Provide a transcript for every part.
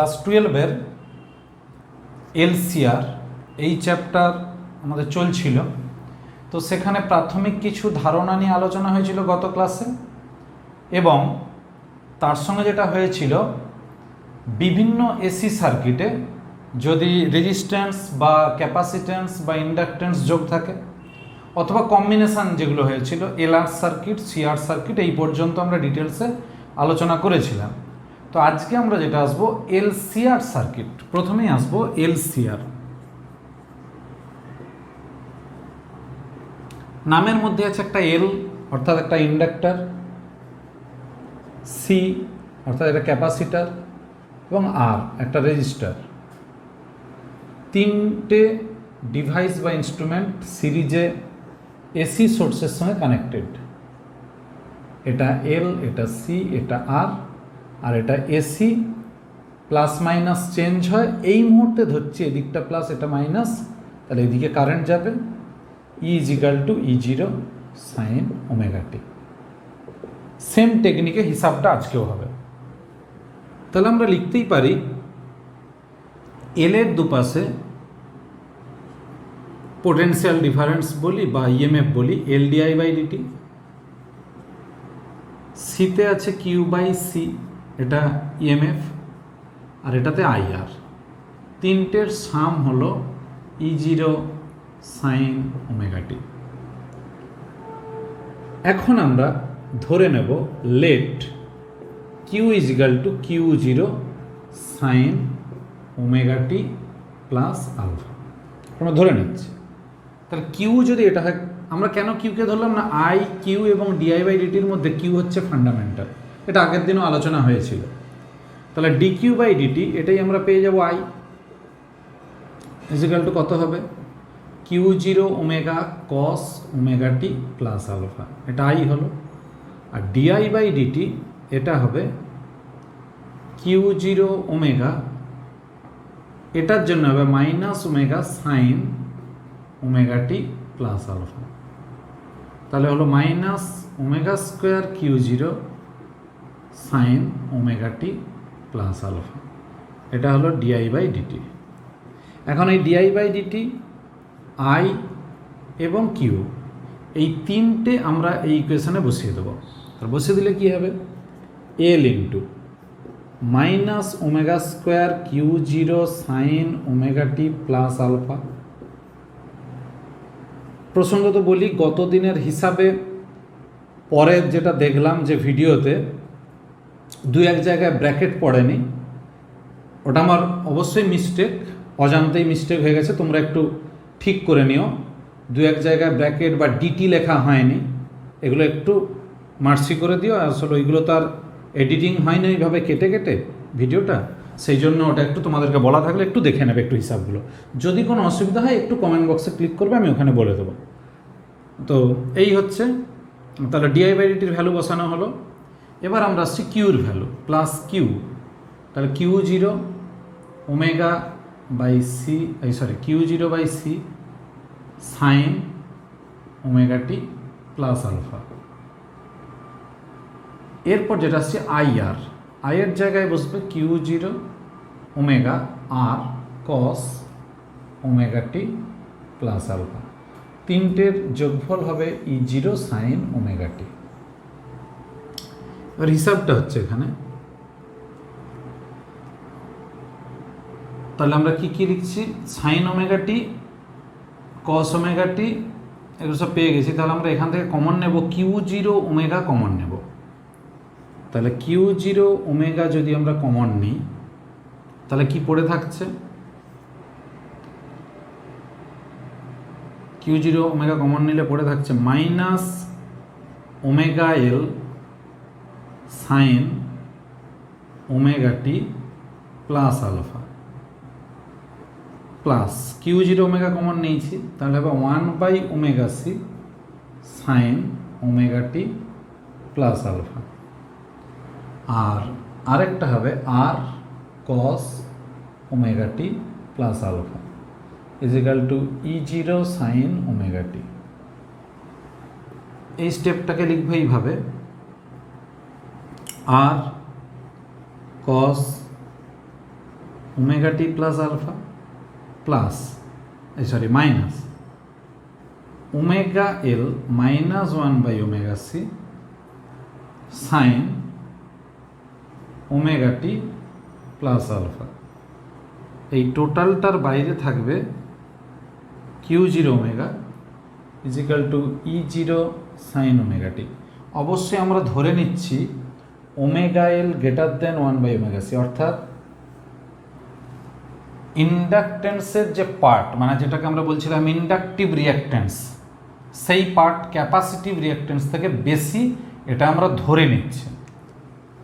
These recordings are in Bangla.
ক্লাস 12-এর এলসিআর এই চ্যাপ্টার আমাদের চলছিল। তো সেখানে প্রাথমিক কিছু ধারণা নিয়ে আলোচনা হয়েছিল গত ক্লাসে, এবং তার সঙ্গে যেটা হয়েছিল বিভিন্ন এসি সার্কিটে যদি রেজিস্ট্যান্স বা ক্যাপাসিট্যান্স বা ইন্ডাকট্যান্স যোগ থাকে অথবা কম্বিনেশান যেগুলো হয়েছিল এলআর সার্কিট, সিআর সার্কিট, এই পর্যন্ত আমরা ডিটেলসে আলোচনা করেছিলাম। তো আজকে আমরা যেটা আসবো এলসিআর সার্কিট। প্রথমেই আসবো এলসিআর। নামের মধ্যে আছে একটা এল অর্থাৎ একটা ইন্ডাক্টর, সি অর্থাৎ একটা ক্যাপাসিটার এবং আর একটা রেজিস্টার। তিনটে ডিভাইস বা ইনস্ট্রুমেন্ট সিরিজে এসি সোর্সের সঙ্গে কানেক্টেড। এটা এল, এটা সি, এটা আর এটা এসি। প্লাস মাইনাস চেঞ্জ হয়, এই মুহূর্তে ধরছি এদিকটা প্লাস এটা মাইনাস, তাহলে এদিকে কারেন্ট যাবে। E equal to E0 sine omega t. Same টেকনিকে হিসাবটা আজকেও হবে। তাহলে আমরা লিখতেই পারি এল এর দুপাশে পোটেনশিয়াল ডিফারেন্স বলি বা ইএমএফ বলি এল ডিআই বাই ডিটি। সিতে আছে কিউ বাই সি, এটা ইএমএফ, আর এটাতে আইআর। তিনটের সাম হলো E0 সাইন ওমেগা টি। এখন আমরা ধরে নেব let Q equal to Q0 sine omega T plus alpha. আমরা ধরে নিচ্ছি। তাহলে কিউ যদি এটা হয়, আমরা কেন কিউকে ধরলাম না, আই কিউ এবং ডিআই বাই ডিটির মধ্যে কিউ হচ্ছে ফান্ডামেন্টাল, এটা আগের দিনও আলোচনা হয়েছিল। তাহলে ডি কিউ বাই ডিটি এটাই আমরা পেয়ে যাব আই ইজিক্যাল টু কত হবে Q0 ওমেগা কস ওমেগা টি প্লাস আলফা, এটা আই হলো। আর ডিআই বাই ডিটি এটা হবে Q0 ওমেগা, এটার জন্য হবে মাইনাস ওমেগা সাইন ওমেগা টি প্লাস আলফা। তাহলে হলো minus omega square Q0 sine omega টি প্লাস আলফা। এটা হলো ডিআই বাই ডিটি। এখন এই ডিআই বাই ডিটি, আই এবং কিউ, এই তিনটে আমরা এই ইকুয়েশনে বসিয়ে দেবো। আর বসিয়ে দিলে কি হবে, L into minus omega square Q0 sine omega টি প্লাস আলফা। প্রসঙ্গত বলি, গত দিনের হিসাবে পরের যেটা দেখলাম যে ভিডিওতে দু এক জায়গায় ব্র্যাকেট পড়েনি, ওটা আমার অবশ্যই মিস্টেক, অজান্তেই মিস্টেক হয়ে গেছে, তোমরা একটু ঠিক করে নিও। দু এক জায়গায় ব্র্যাকেট বা ডিটি লেখা হয়নি, এগুলো একটু মার্সি করে দিও। আসলে ওইগুলো তো আর এডিটিং হয় না এইভাবে কেটে কেটে ভিডিওটা, সেই জন্য ওটা একটু তোমাদেরকে বলা থাকলে একটু দেখে নেবে একটু হিসাবগুলো। যদি কোনো অসুবিধা হয় একটু কমেন্ট বক্সে ক্লিক করবে, আমি ওখানে বলে দেবো। তো এই হচ্ছে, তাহলে ডিআই বাই ডিটির ভ্যালু বসানো হলো। এবার আমরা আসছি কিউর ভ্যালু, প্লাস কিউ। তাহলে Q0 omega by C, Q0 by C sine omega T plus alpha. এরপর যেটা আসছে আইআর, আইয়ের জায়গায় বসবে Q0 ওমেগা আর কস ওমেগা টি প্লাস আলফা। তিনটের যোগফল হবে E0 সাইন ওমেগা টি। এবার হিসাবটা হচ্ছে এখানে, তাহলে আমরা কি কি লিখছি, সাইন ওমেগা টি, কস ওমেগা টি, এগুলো সব পেয়ে গেছি। তাহলে আমরা এখান থেকে কমন নেব Q0 ওমেগা কমন নেব। তাহলে Q0 ওমেগা যদি আমরা কমন নিই তাহলে কি পড়ে থাকছে, Q0 ওমেগা কমন নিলে পড়ে থাকছে minus omega L sine omega টি plus alpha, plus Q0 omega common নিয়েছি, তাহলে হবে 1 by omega C sine omega T plus alpha. আর আরেকটা হবে R cos omega T plus alpha equal to E0 sine omega টি। এই স্টেপটাকে লিখবে এইভাবে, আর কস ওমেগা টি plus alpha plus minus omega L minus 1 omega C sine omega টি প্লাস আলফা। এই টোটালটার বাইরে থাকবে Q zero omega is equal to E zero sine omega t. অবশ্যই আমরা ধরে নিচ্ছি omega L greater than 1 omega C, অর্থাৎ ইন্ডাকটেন্সের যে পার্ট, মানে যেটাকে আমরা বলছিলাম ইন্ডাকটিভ রিঅ্যাকটেন্স, সেই পার্ট ক্যাপাসিটিভ রিঅ্যাকটেন্স থেকে বেশি, এটা আমরা ধরে নিচ্ছি,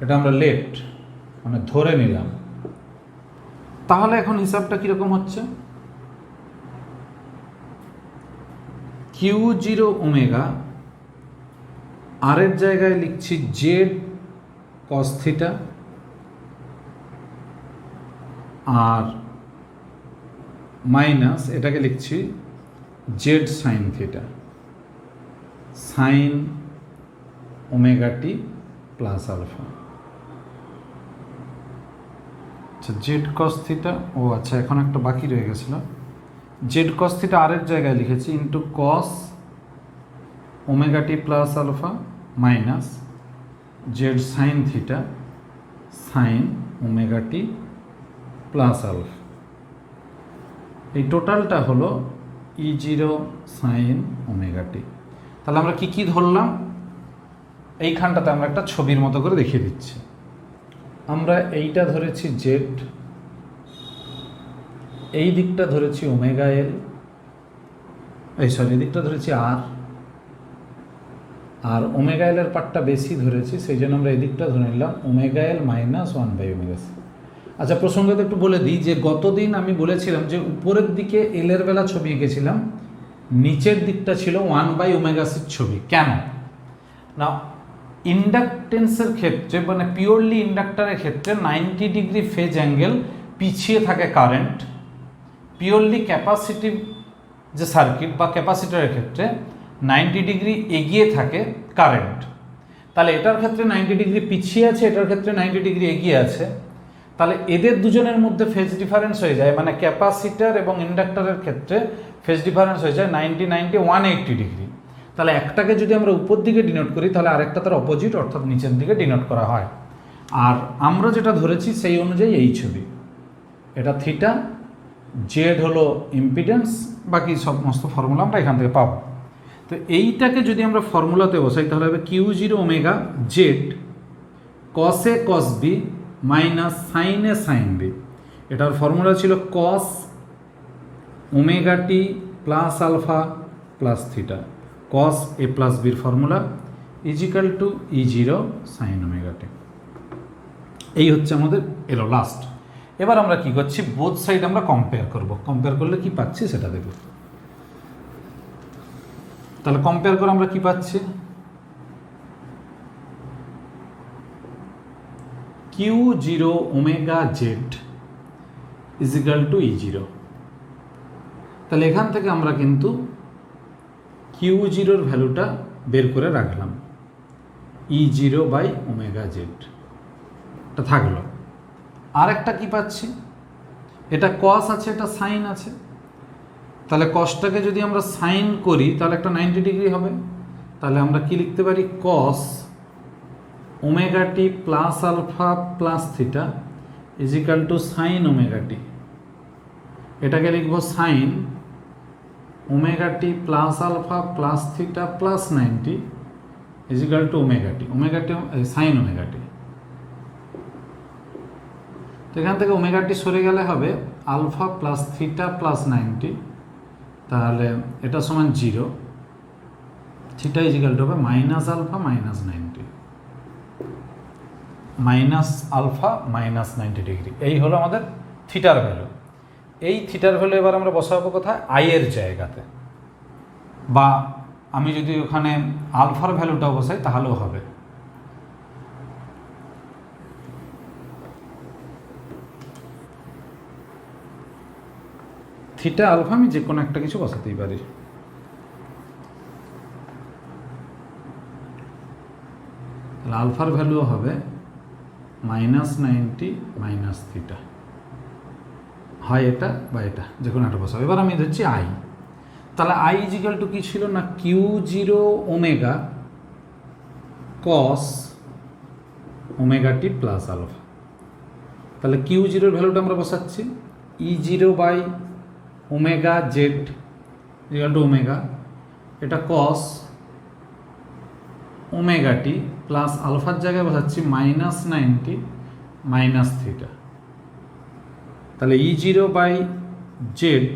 এটা আমরা লেট মানে ধরে নিলাম। তাহলে এখন হিসাবটা কীরকম হচ্ছে, কিউ জিরো ওমেগা আর এর জায়গায় লিখছি জেড কস থিটা, আর মাইনাস এটাকে লিখছি Z sine theta, sine omega টি প্লাস আলফা। আচ্ছা, জেড কস থিটা, ও আচ্ছা এখন একটা বাকি রয়ে গেছিল, জেড কস থিটা আর এর জায়গায় লিখেছি ইন্টু কস ওমেগা টি plus alpha minus Z sine theta sine omega টি প্লাস আলফা। এই টোটালটা হলো E zero sine omega T. তাহলে আমরা কি কি ধরলাম, এইখানটাতে আমরা একটা ছবির মতো করে দেখিয়ে দিচ্ছি। আমরা এইটা ধরেছি জেড, এই দিকটা ধরেছি ওমেগা এল, এই দিকটা ধরেছি আর ওমেগা এল এর পার্টটা বেশি ধরেছি, সেই জন্য আমরা এই দিকটা ধরে নিলাম omega L minus 1 omega C. আচ্ছা, প্রসঙ্গত একটু বলে দিই যে গতদিন আমি বলেছিলাম যে উপরের দিকে এল এর বেলা ছবি এঁকেছিলাম, নিচের দিকটা ছিল 1 ওমেগা সির ছবি। কেন না, ইন্ডাকটেন্সের ক্ষেত্রে মানে পিওরলি ইন্ডাক্টরের ক্ষেত্রে 90 ডিগ্রি ফেজ অ্যাঙ্গেল পিছিয়ে থাকে কারেন্ট, পিওরলি ক্যাপাসিটিভ যে সার্কিট বা ক্যাপাসিটরের ক্ষেত্রে 90 ডিগ্রি এগিয়ে থাকে কারেন্ট। তাহলে এটার ক্ষেত্রে 90 ডিগ্রি পিছিয়ে আছে, এটার ক্ষেত্রে 90 ডিগ্রি এগিয়ে আছে, তাহলে এদের দুজনের মধ্যে ফেজ ডিফারেন্স হয়ে যায়, মানে ক্যাপাসিটর এবং ইন্ডাক্টরের ক্ষেত্রে ফেজ ডিফারেন্স হয়ে যায় 180 ডিগ্রি। তাহলে একটাকে যদি আমরা উপর দিকে ডিনোট করি তাহলে আরেকটা তার অপোজিট অর্থাৎ নিচের দিকে ডিনোট করা হয়। আর আমরা যেটা ধরেছি সেই অনুযায়ী এই ছবি, এটা থিটা, জেড হলো ইম্পিডেন্স, বাকি সমস্ত ফর্মুলা আমরা এখান থেকে পাবো। তো এইটাকে যদি আমরা ফর্মুলাতে বসাই তাহলে হবে Q zero omega Z cos A cos B minus sine A sine B. এটার ফর্মুলা ছিল cos omega T plus alpha plus theta, cos A plus বির formula equal to E zero sine omega টি। এই হচ্ছে আমাদের এলো লাস্ট। এবার আমরা কি করছি, বোথ সাইড আমরা কম্পেয়ার করব। কম্পেয়ার করলে কি পাচ্ছি সেটা দেখব। তাহলে কম্পেয়ার করে আমরা কি পাচ্ছি, Q zero omega Z is equal to E zero. তাহলে এখান থেকে আমরা কিন্তু কিউ জিরোর ভ্যালুটা বের করে রাখলাম, E zero by omega Z এটা থাকলো। আর একটা কি পাচ্ছি, এটা কস আছে, এটা সাইন আছে, তাহলে কসটাকে যদি আমরা সাইন করি তাহলে একটা 90 ডিগ্রি হবে। তাহলে আমরা কি লিখতে পারি, cos omega T plus alpha plus theta is equal to sine omega T. এটাকে লিখবো sine omega T plus alpha plus theta plus 90 equal to omega T sine omega T. তো এখান থেকে ওমেগা টি সরে গেলে হবে আলফা প্লাস থিটা প্লাস 90, তাহলে এটা সমান 0, থিটা ইজিক্যাল টু হবে minus alpha minus 90, minus alpha minus 90 degree. এই হলো আমাদের থিটার ভ্যালু। এই থিটার ভ্যালু এবার আমরা বসাবো কোথায়, আই এর জায়গাতে, বা আমি যদি ওখানে আলফার ভ্যালুটাও বসাই তাহলেও হবে। থিটা আলফা আমি যে কোনো একটা কিছু বসাতেই পারি। তাহলে আলফার ভ্যালুও হবে -90 মাইনাস থিটা। হয় এটা বা এটা, যে কোনো একটা বসাবো। এবার আমি ধরছি আই, তাহলে আই ইজিক্যাল টু কী ছিল না Q zero omega cos omega টি প্লাস আলফা। তাহলে কিউ জিরোর ভ্যালুটা আমরা বসাচ্ছি E zero by omega Z is equal to omega, এটা কস ওমেগা টি প্লাস আলফার জায়গায় বসাচ্ছি -90 মাইনাস থিটা। তাহলে E zero by Z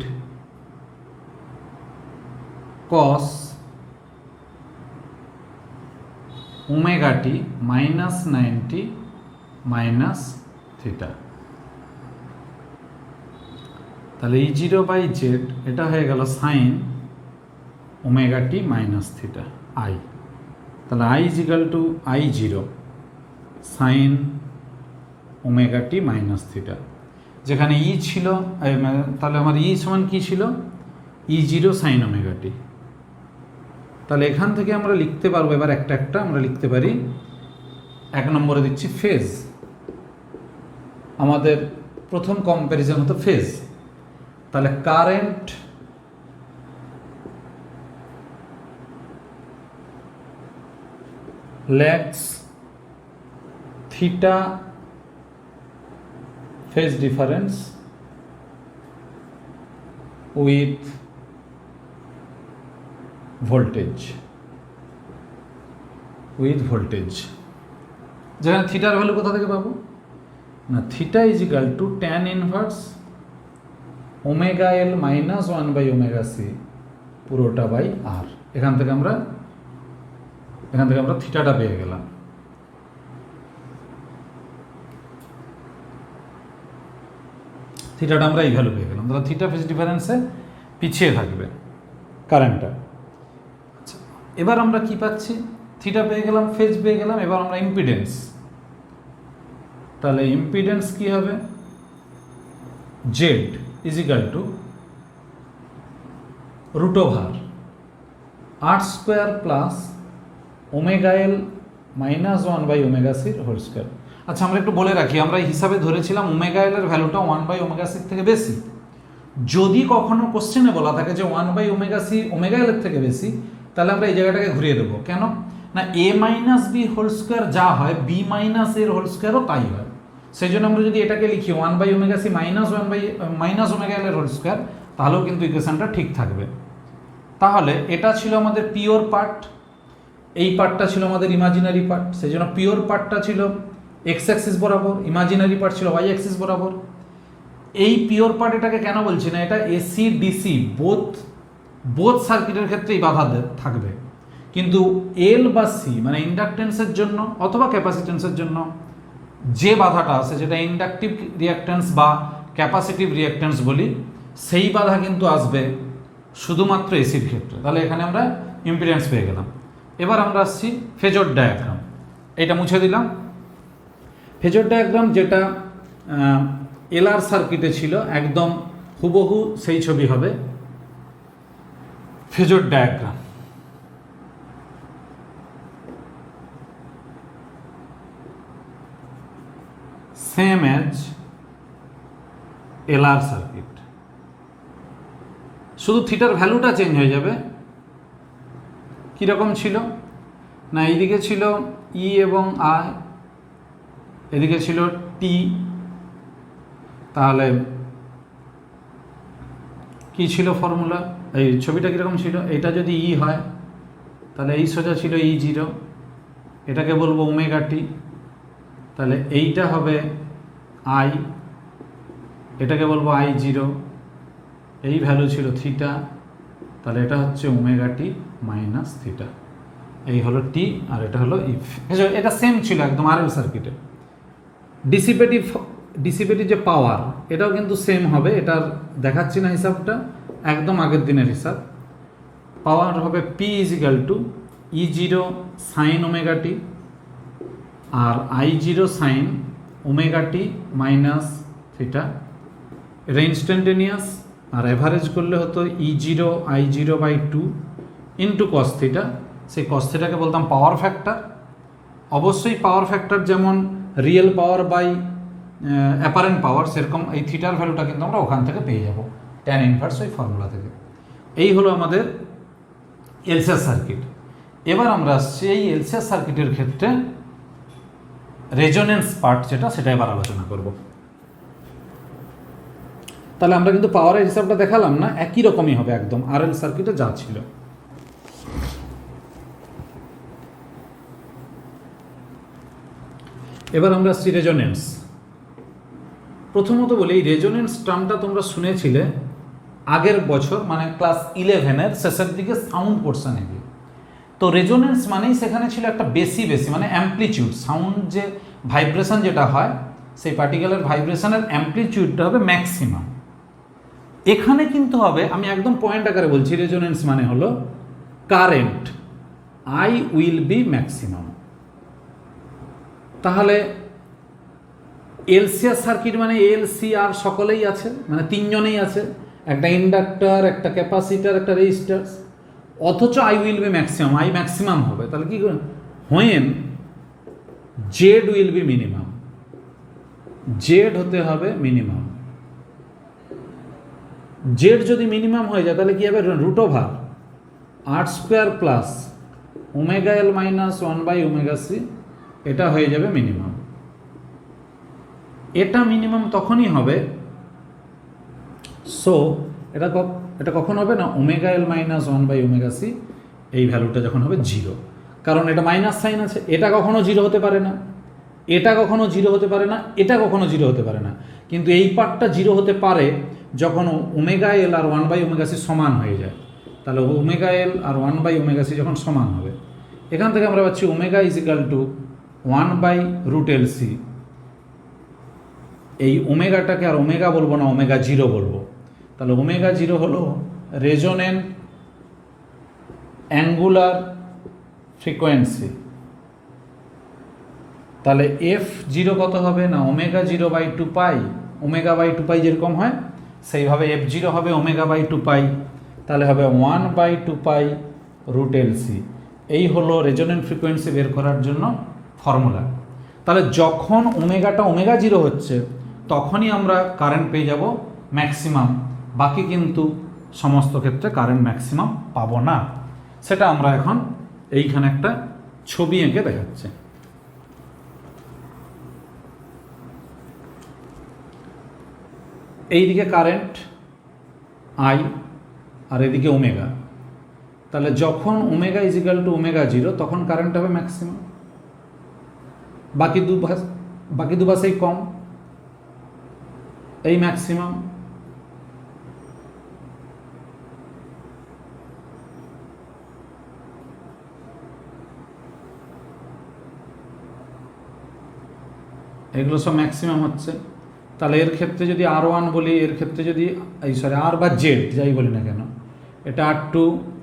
cos omega T -90 minus theta. তাহলে ই জিরো বাই জেড এটা হয়ে গেল sine omega T minus theta I. তাহলে I is equal to I zero sine omega T minus theta, যেখানে ই ছিল, তাহলে আমার ই সমান কী ছিল E zero sine omega T. তাহলে এখান থেকে আমরা লিখতে পারবো, এবার একটা একটা আমরা লিখতে পারি। 1 নম্বরে দিচ্ছি ফেজ, আমাদের প্রথম কম্প্যারিজন হতো ফেজ। তাহলে current lags theta phase difference with voltage, যেখানে থিটার ভ্যালু কোথা থেকে পাবো না theta is equal two tan inverse omega L minus 1/ωc পুরোটা বাই আর। এখান থেকে আমরা থিটাটা পেয়ে গেলাম। থিটাটা আমরা এই ভ্যালু পেয়ে গেলাম। তাহলে থিটা ফেজ ডিফারেন্সে পিছিয়ে থাকবে কারেন্টটা। আচ্ছা, এবার আমরা কি পাচ্ছি, থিটা পেয়ে গেলাম, ফেজ পেয়ে গেলাম, এবার আমরা ইম্পিডেন্স। তাহলে ইম্পিডেন্স কি হবে Z is equal to root over r² plus omega L minus 1/ωc whole square. আচ্ছা, আমরা একটু বলে রাখি, আমরা হিসাবে ধরেছিলাম ওমেগা এল এর ভ্যালুটা 1/ωc থেকে বেশি। যদি কখনো কোশ্চেনে বলা থাকে যে 1/ωc ওমেগা এল এর থেকে বেশি, তাহলে আমরা এই জায়গাটাকে ঘুরিয়ে দেবো। কেন না a minus B whole square যা হয় b মাইনাস এর হোল স্কোয়ারও তাই হয়। সেই জন্য আমরা যদি এটাকে লিখি 1/ωc মাইনাস ওমেগা এল এর হোল স্কোয়ার, তাহলেও কিন্তু ইকুয়েশনটা ঠিক থাকবে। তাহলে এটা ছিল আমাদের পিওর পার্ট, এই পার্টটা ছিল আমাদের ইমাজিনারি পার্ট। সেই জন্য পিওর পার্টটা ছিল এক্স অ্যাক্সিস বরাবর, ইমাজিনারি পার্ট ছিল ওয়াই অ্যাক্সিস বরাবর। এই পিওর পার্ট এটাকে কেন বলছি না, এটা এসি ডিসি বোথ সার্কিটের ক্ষেত্রেই বাধা থাকবে, কিন্তু এল বা সি মানে ইন্ডাকটেন্সের জন্য অথবা ক্যাপাসিটেন্সের জন্য যে বাধাটা আছে, যেটা ইন্ডাকটিভ রিঅ্যাকট্যান্স বা ক্যাপাসিটিভ রিঅ্যাকট্যান্স বলি, সেই বাধা কিন্তু আসবে শুধুমাত্র এসির ক্ষেত্রে। তাহলে এখানে আমরা ইম্পিডেন্স পেয়ে গেলাম। এবার আমরা আসছি ফেজর ডায়াগ্রাম। এটা মুছে দিলাম। ফেজর ডায়াগ্রাম যেটা এলআর সার্কিটে ছিল, একদম হুবহু সেই ছবি হবে phasor diagram. Same as LR circuit, শুধু থিটার ভ্যালুটা চেঞ্জ হয়ে যাবে। কীরকম ছিল না, এইদিকে ছিল ই এবং আই, এদিকে ছিল টি। তাহলে কি ছিল ফর্মুলা, এই ছবিটা কীরকম ছিল, এটা যদি ই হয় তাহলে এই সোজা ছিল ই জিরো, এটাকে বলবো ওমেগা টি। তাহলে এইটা হবে আই, এটাকে বলবো আই জিরো, এই ভ্যালু ছিল থিটা, তাহলে এটা হচ্ছে ওমেগা টি মাইনাস থিটা। এই হলো টি আর এটা হলো ইফ। এটা সেম ছিল একদম আরএল সার্কিটে। ডিসিপেটিভ যে পাওয়ার, এটাও কিন্তু সেম হবে। এটার দেখাচ্ছি না হিসাবটা, একদম আগের দিনের হিসাব। পাওয়ার হবে P is equal to E zero sine omega T আর I zero sine omega T minus theta. এটা ইনস্ট্যান্টেনিয়াস, আর অ্যাভারেজ করলে হতো E zero I zero by 2 into cos theta. সেই কস থিটাকে বলতাম পাওয়ার ফ্যাক্টর। অবশ্যই পাওয়ার ফ্যাক্টর যেমন real power by apparent power, সেরকম এই থিটার ভ্যালুটা কিন্তু আমরা ওখান থেকে পেয়ে যাব, ট্যান ইনভার্স ওই ফর্মুলা থেকে। এই হলো আমাদের এলসিআর সার্কিট। এবার আমরা আসছি এই এলসিআর সার্কিটের ক্ষেত্রে রেজোনেন্স পার্ট যেটা, সেটা এবার আলোচনা করব। তাহলে আমরা কিন্তু পাওয়ারের হিসাবটা দেখালাম না, একই রকমই হবে একদম আরএল সার্কিটে যা ছিল। এবার আমরা আসছি রেজোনেন্স। প্রথমত বলি, এই রেজোনেন্স টার্মটা তোমরা শুনেছিলে আগের বছর, মানে ক্লাস 11-এর শেষের দিকে সাউন্ড পোর্শনে গিয়ে। তো রেজোনেন্স মানেই সেখানে ছিল একটা বেশি মানে অ্যাম্পলিটিউড, সাউন্ড যে ভাইব্রেশন যেটা হয়, সেই পার্টিকুলার ভাইব্রেশনের অ্যাম্পলিটিউডটা হবে ম্যাক্সিমাম। এখানে কিন্তু হবে, আমি একদম পয়েন্ট আকারে বলছি, রেজোনেন্স মানে হলো current I will be maximum. তাহলে এলসিআর সার্কিট মানে এলসিআর সকলেই আছে, মানে তিনজনেই আছে, একটা ইন্ডাক্টর, একটা ক্যাপাসিটার, একটা রেজিস্টার, অথচ I will be maximum, I maximum হবে। তাহলে কি when Z will be minimum, Z হতে হবে মিনিমাম। জেড যদি মিনিমাম হয়ে যায় তাহলে কি হবে, root over r² plus omega L minus 1/ωc, এটা হয়ে যাবে মিনিমাম। এটা মিনিমাম তখনই হবে, সো এটা কখন হবে না, ওমেগা এল মাইনাস 1/ωc এই ভ্যালুটা যখন হবে 0, কারণ এটা মাইনাস সাইন আছে। এটা কখনো 0 হতে পারে না, এটা কখনো 0 হতে পারে না, এটা কখনো 0 হতে পারে না, কিন্তু এই পার্টটা 0 হতে পারে যখন ওমেগা এল আর 1/ωc সমান হয়ে যায়। তাহলে ওমেগা এল আর 1/ωc যখন সমান হবে, এখান থেকে আমরা পাচ্ছি omega is equal two 1/√LC। এই ওমেগাটাকে আর ওমেগা বলবো না, ওমেগা 0 বলবো। তাহলে ওমেগা 0 হলো রেজোনেন্ট অ্যাঙ্গুলার ফ্রিকোয়েন্সি। তাহলে F0 কত হবে না, ওমেগা 0/2π, ওমেগা/2π যেরকম হয় সেইভাবে F0 হবে ওমেগা/2π, তাহলে হবে 1/2π√LC। এই হলো রেজোনেন্ট ফ্রিকোয়েন্সি বের করার জন্য ফর্মুলা। তাহলে যখন ওমেগাটা ওমেগা 0 হচ্ছে তখনই আমরা কারেন্ট পেয়ে যাব ম্যাক্সিমাম, বাকি কিন্তু সমস্ত ক্ষেত্রে কারেন্ট ম্যাক্সিমাম পাবো না। সেটা আমরা এখন এইখানে একটা ছবি এঁকে দেখাচ্ছি। এইদিকে কারেন্ট আই আর এদিকে ওমেগা। তাহলে যখন omega is equal two omega 0 তখন কারেন্ট হবে ম্যাক্সিমাম, বাকি দুপাশেই কম, এই ম্যাক্সিমাম। এগুলো সব ম্যাক্সিমাম হচ্ছে। তাহলে এর ক্ষেত্রে যদি R1 বলি, এর ক্ষেত্রে যদি আর বা জেড যাই বলি না কেন, এটা R2,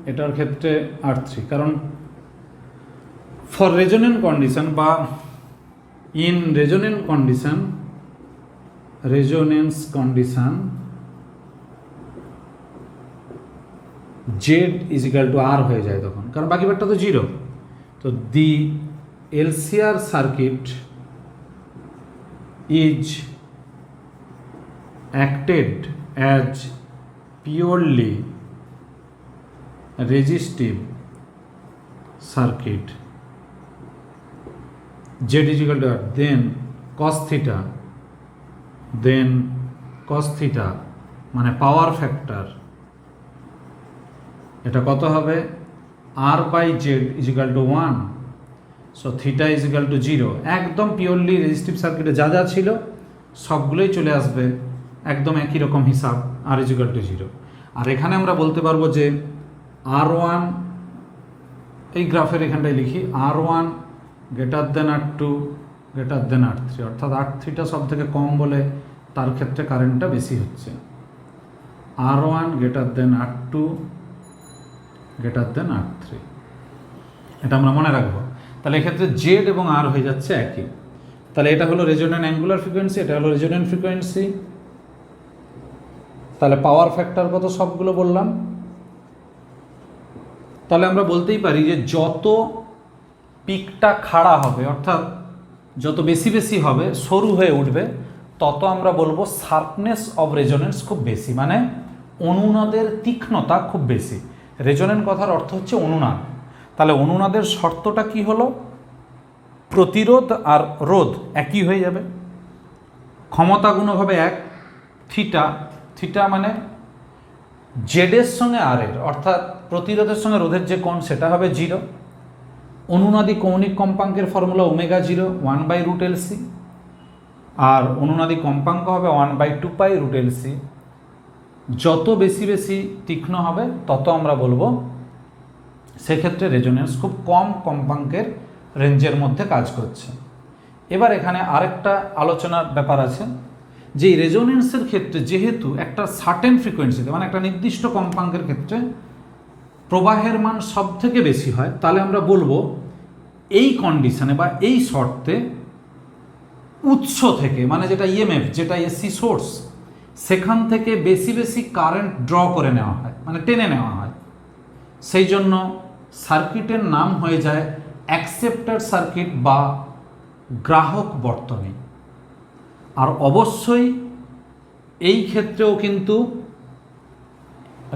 এটার ক্ষেত্রে R3, কারণ ফর রেজোনেন্ট কন্ডিশন বা in resonance condition Z is equal to R হয়ে যায় তখন, কারণ বাকি বারটা তো 0। তো the LCR circuit is acted as purely resistive circuit, Z is equal to R, then cos theta মানে পাওয়ার ফ্যাক্টর, এটা কত হবে, R/Z is equal to 1, so theta is equal two 0। একদম পিওরলি রেজিস্টিভ সার্কিটে যা যা ছিল সবগুলোই চলে আসবে, একদম একই রকম হিসাব, আর ইজ ইকাল টু 0। আর এখানে আমরা বলতে পারবো যে R1, এই গ্রাফের এখানটায় লিখি R1 greater than R2 greater than R3, অর্থাৎ R3টা সব থেকে কম বলে তার ক্ষেত্রে কারেন্টটা বেশি হচ্ছে। R1 greater than R2 greater than R3, এটা আমরা মনে রাখবো। তাহলে এক্ষেত্রে জেড এবং আর হয়ে যাচ্ছে একই। তাহলে এটা হলো রেজোনেন্ট অ্যাঙ্গুলার ফ্রিকোয়েন্সি, এটা হলো রেজোনেন্ট ফ্রিকোয়েন্সি। তাহলে পাওয়ার ফ্যাক্টর কত সবগুলো বললাম। তাহলে আমরা বলতেই পারি যে যত পিকটা খাড়া হবে, অর্থাৎ যত বেশি বেশি হবে, সরু হয়ে উঠবে, তত আমরা বলবো শার্পনেস অফ রেজোনেন্স খুব বেশি, মানে অনুনাদের তীক্ষ্ণতা খুব বেশি। রেজোনেন্ট কথার অর্থ হচ্ছে অনুনাদ। তাহলে অনুনাদের শর্তটা কি হলো? প্রতিরোধ আর রোধ একই হয়ে যাবে, ক্ষমতাগুণ হবে এক, থিটা, থিটা মানে জেডের সঙ্গে আর এর, অর্থাৎ প্রতিরোধের সঙ্গে রোধের যে কোণ সেটা হবে 0। অনুনাদি কৌণিক কম্পাঙ্কের ফর্মুলা ওমেগা 0 1/√LC, আর অনুনাদি কম্পাঙ্ক হবে 1/2π√LC। যত বেশি বেশি তীক্ষ্ণ হবে তত আমরা বলবো সেক্ষেত্রে রেজোনেন্স খুব কম কম্পাঙ্কের রেঞ্জের মধ্যে কাজ করছে। এবার এখানে আরেকটা আলোচনার ব্যাপার আছে যে রেজোনেন্সের ক্ষেত্রে যেহেতু একটা সার্টেন ফ্রিকোয়েন্সিতে, মানে একটা নির্দিষ্ট কম্পাঙ্কের ক্ষেত্রে প্রবাহের মান সব থেকে বেশি হয়, তাহলে আমরা বলবো এই কন্ডিশনে বা এই শর্তে উৎস থেকে, মানে যেটা ইএমএফ, যেটা এসি সোর্স, সেখান থেকে বেশি বেশি কারেন্ট ড্র করে নেওয়া হয়, মানে টেনে নেওয়া হয়। সেই জন্য সার্কিটের নাম হয়ে যায় অ্যাকসেপ্টার সার্কিট বা গ্রাহক বর্তনী। আর অবশ্যই এই ক্ষেত্রেও কিন্তু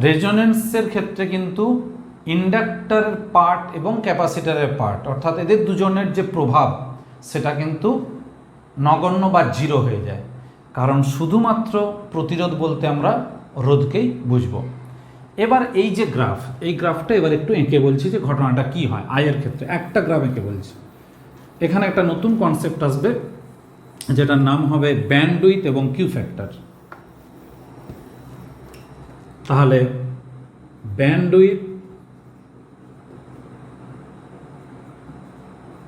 রেজোনেন্সের ক্ষেত্রে কিন্তু ইন্ডাক্টরের পার্ট এবং ক্যাপাসিটরের পার্ট, অর্থাৎ এদের দুজনের যে প্রভাব সেটা কিন্তু নগণ্য বা 0 হয়ে যায়, কারণ শুধুমাত্র প্রতিরোধ বলতে আমরা রোধকেই বুঝব। এবার এই যে গ্রাফ, এই গ্রাফটা এবার একটু এঁকে বলছি যে ঘটনাটা কি হয় আয়ের ক্ষেত্রে। একটা গ্রাফ এঁকে বলছি, এখানে একটা নতুন কনসেপ্ট আসবে যেটার নাম হবে ব্যান্ডউইথ এবং কিউ ফ্যাক্টর। তাহলে ব্যান্ডউইথ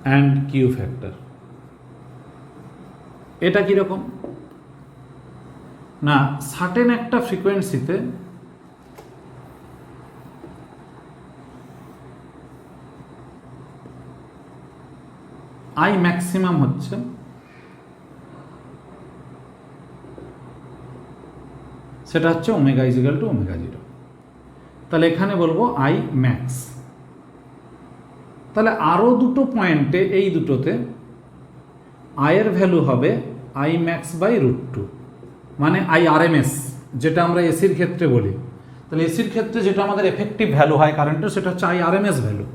অ্যান্ড কিউ ফ্যাক্টর এটা কীরকম না, সার্টেন একটা ফ্রিকোয়েন্সিতে আই ম্যাক্সিমাম হচ্ছে সেটা হচ্ছে ওমেগা ইজিক্যাল টু ওমেগা 0। তাহলে এখানে বলবো আই ম্যাক্স। তাহলে আরও দুটো পয়েন্টে, এই দুটোতে আয়ের ভ্যালু হবে আই ম্যাক্স বাই √2, মানে আই আরএমএস, যেটা আমরা এসির ক্ষেত্রে বলি। তাহলে এসির ক্ষেত্রে যেটা আমাদের এফেক্টিভ ভ্যালু হয় কারেন্টের, সেটা হচ্ছে আই আরএমএস ভ্যালু।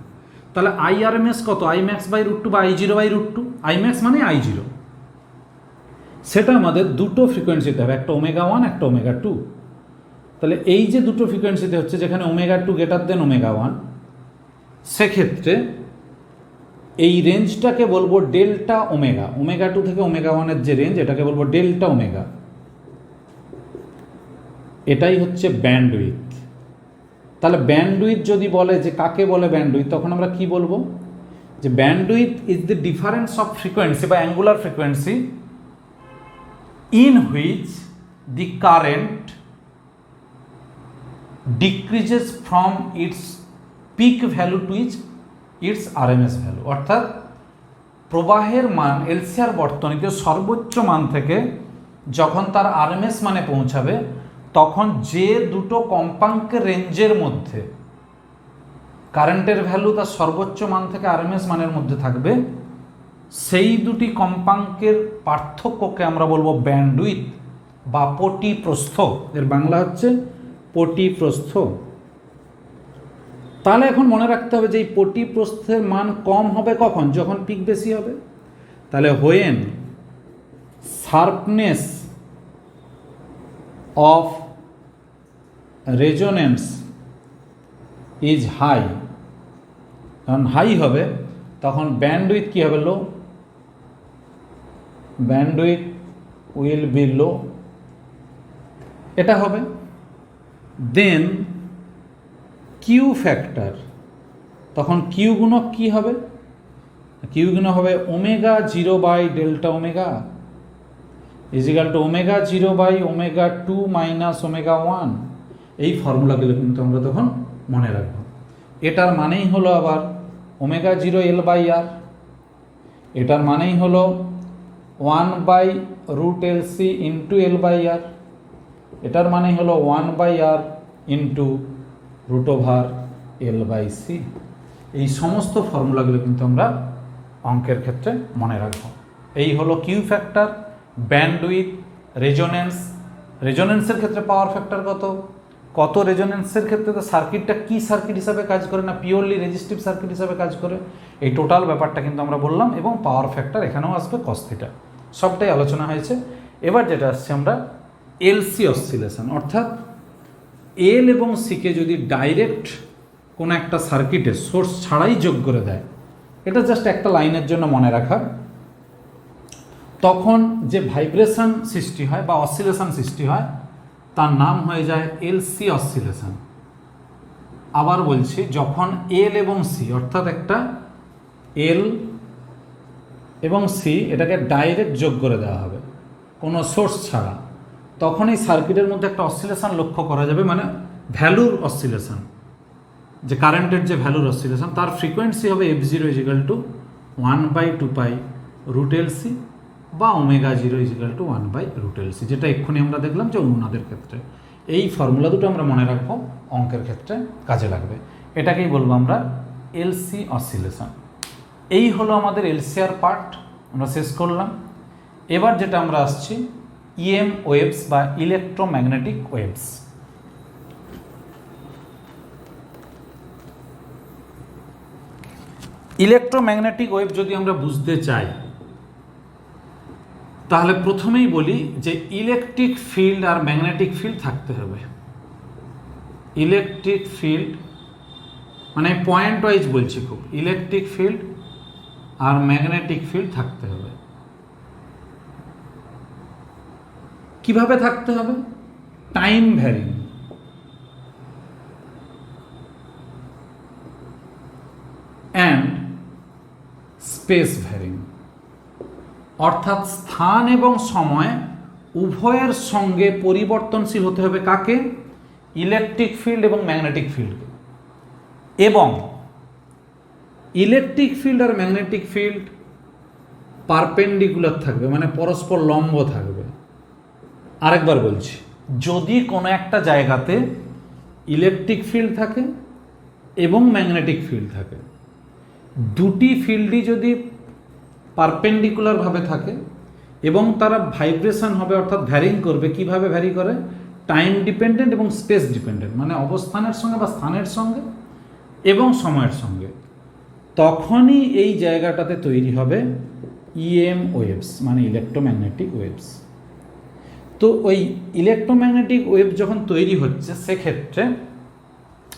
তাহলে আই আরএমএস কত? আই ম্যাক্স বাই √2 বা I0/√2। আই ম্যাক্স মানে I0। সেটা আমাদের দুটো ফ্রিকোয়েন্সিতে হবে, একটা ওমেগা 1 একটা ওমেগা 2। তাহলে এই যে দুটো ফ্রিকোয়েন্সিতে হচ্ছে, যেখানে ওমেগা 2 গ্রেটার দেন ওমেগা 1, সেক্ষেত্রে এই রেঞ্জটাকে বলবো ডেল্টা ওমেগা। ওমেগা 2 থেকে ওমেগা 1-এর যে রেঞ্জ, এটাকে বলবো ডেল্টা ওমেগা। এটাই হচ্ছে ব্যান্ডউইথ। তাহলে ব্যান্ডউইথ যদি বলে যে কাকে বলে ব্যান্ডউইথ, তখন আমরা কি বলবো? যে bandwidth is the difference of frequency বা angular frequency in which the current decreases from its peak value to its RMS value. অর্থাৎ প্রবাহের মান এলসিআর বর্তনীতে সর্বোচ্চ মান থেকে যখন তার আরএমএস মানে পৌঁছাবে, তখন যে দুটো কম্পাঙ্কের রেঞ্জের মধ্যে কারেন্টের ভ্যালু তার সর্বোচ্চ মান থেকে আরএমএস মানের মধ্যে থাকবে, সেই দুটি কম্পাঙ্কের পার্থক্যকে আমরা বলবো ব্যান্ডউইথ বা পটিপ্রস্থ। এর বাংলা হচ্ছে পটিপ্রস্থ। তাহলে এখন মনে রাখতে হবে যে এই পটিপ্রস্থের মান কম হবে কখন? যখন পিক বেশি হবে। তাহলে when sharpness of resonance is high, যখন হাই হবে তখন ব্যান্ডউইথ কী হবে? Low. Bandwidth will be low, এটা হবে। দেন কিউ ফ্যাক্টর, তখন কিউ গুণক কী হবে? কিউ গুণক হবে omega 0 delta omega is equal to omega 0 omega 2 minus omega 1। এই ফর্মুলাগুলো কিন্তু আমরা তখন মনে রাখবো। এটার মানেই হলো আবার ওমেগা 0 L/R, এটার মানেই হলো 1/√LC ইন্টু L/R, এটার মানেই হলো 1/R ইন্টু √L/C। এই সমস্ত ফর্মুলাগুলো কিন্তু আমরা অঙ্কের ক্ষেত্রে মনে রাখবো। এই হলো কিউ ফ্যাক্টর, ব্যান্ডউইথ রেজোনেন্সের ক্ষেত্রে পাওয়ার ফ্যাক্টর কত রেজোনেন্সের ক্ষেত্রে তো সার্কিটটা কি সার্কিট হিসাবে কাজ করে না পিওরলি রেজিস্টিভ সার্কিট হিসাবে কাজ করে, এই টোটাল ব্যাপারটা কিন্তু আমরা বললাম। এবং পাওয়ার ফ্যাক্টর এখানেও আসবে cos θ, সবটাই আলোচনা হয়েছে। এবার যেটা আসছে আমরা এলসি অসিলেশন, অর্থাৎ এল এবং সিকে যদি ডাইরেক্ট কোনো একটা সার্কিটে সোর্স ছাড়াই যোগ করে দেয়, এটা জাস্ট একটা লাইনের জন্য মনে রাখা, তখন যে ভাইব্রেশন সৃষ্টি হয় বা অসিলেশন সৃষ্টি হয় তার নাম হয়ে যায় এলসি অসিলেশন। আবার বলছি, যখন এল এবং সি অর্থাৎ একটা এল এবং সি এটাকে ডাইরেক্ট যোগ করে দেওয়া হবে কোনো সোর্স ছাড়া, তখন এই সার্কিটের মধ্যে একটা অসিলেশন লক্ষ্য করা যাবে, মানে ভ্যালুর অসিলেশন, যে কারেন্টের যে ভ্যালুর অসিলেশন তার ফ্রিকোয়েন্সি হবে f0 = 1/2π√LC বা ω0 = 1/√LC, যেটা এক্ষুনি আমরা দেখলাম যে অন্যদের ক্ষেত্রে। এই ফর্মুলা দুটো আমরা মনে রাখবো, অঙ্কের ক্ষেত্রে কাজে লাগবে। এটাকেই বলবো আমরা এলসি অসিলেশন। এই হলো আমাদের এলসিআর পার্ট, আমরা শেষ করলাম। এবার যেটা আমরা আসছি ইএম ওয়েভস বা ইলেকট্রোম্যাগনেটিক ওয়েভস। ইলেকট্রোম্যাগনেটিক ওয়েভ যদি আমরা বুঝতে চাই তাহলে প্রথমেই বলি যে ইলেকট্রিক ফিল্ড আর ম্যাগনেটিক ফিল্ড থাকতে হবে। ইলেকট্রিক ফিল্ড মানে পয়েন্ট ওয়াইজ বলছি, খুব ইলেকট্রিক ফিল্ড আর ম্যাগনেটিক ফিল্ড থাকতে হবে। কিভাবে থাকতে হবে? Time varying and space varying, অর্থাৎ স্থান এবং সময় উভয়ের সঙ্গে পরিবর্তনশীল হতে হবে। কাকে? ইলেকট্রিক ফিল্ড এবং ম্যাগনেটিক ফিল্ডকে। এবং ইলেকট্রিক ফিল্ড আর ম্যাগনেটিক ফিল্ড পারপেন্ডিকুলার থাকবে, মানে পরস্পর লম্ব থাকবে। আরেকবার বলছি, যদি কোনো একটা জায়গাতে ইলেকট্রিক ফিল্ড থাকে এবং ম্যাগনেটিক ফিল্ড থাকে, দুটি ফিল্ডই যদি পারপেন্ডিকুলারভাবে থাকে এবং তারা ভাইব্রেশন হবে অর্থাৎ ভ্যারিং করবে। কিভাবে ভ্যারি করে? টাইম ডিপেন্ডেন্ট এবং স্পেস ডিপেন্ডেন্ট, মানে অবস্থানের সঙ্গে বা স্থানের সঙ্গে এবং সময়ের সঙ্গে, তখনই এই জায়গাটাতে তৈরি হবে ইএম ওয়েভস মানে ইলেকট্রোম্যাগনেটিক ওয়েভস। তো ওই ইলেকট্রোম্যাগনেটিক ওয়েভ যখন তৈরি হচ্ছে সেক্ষেত্রে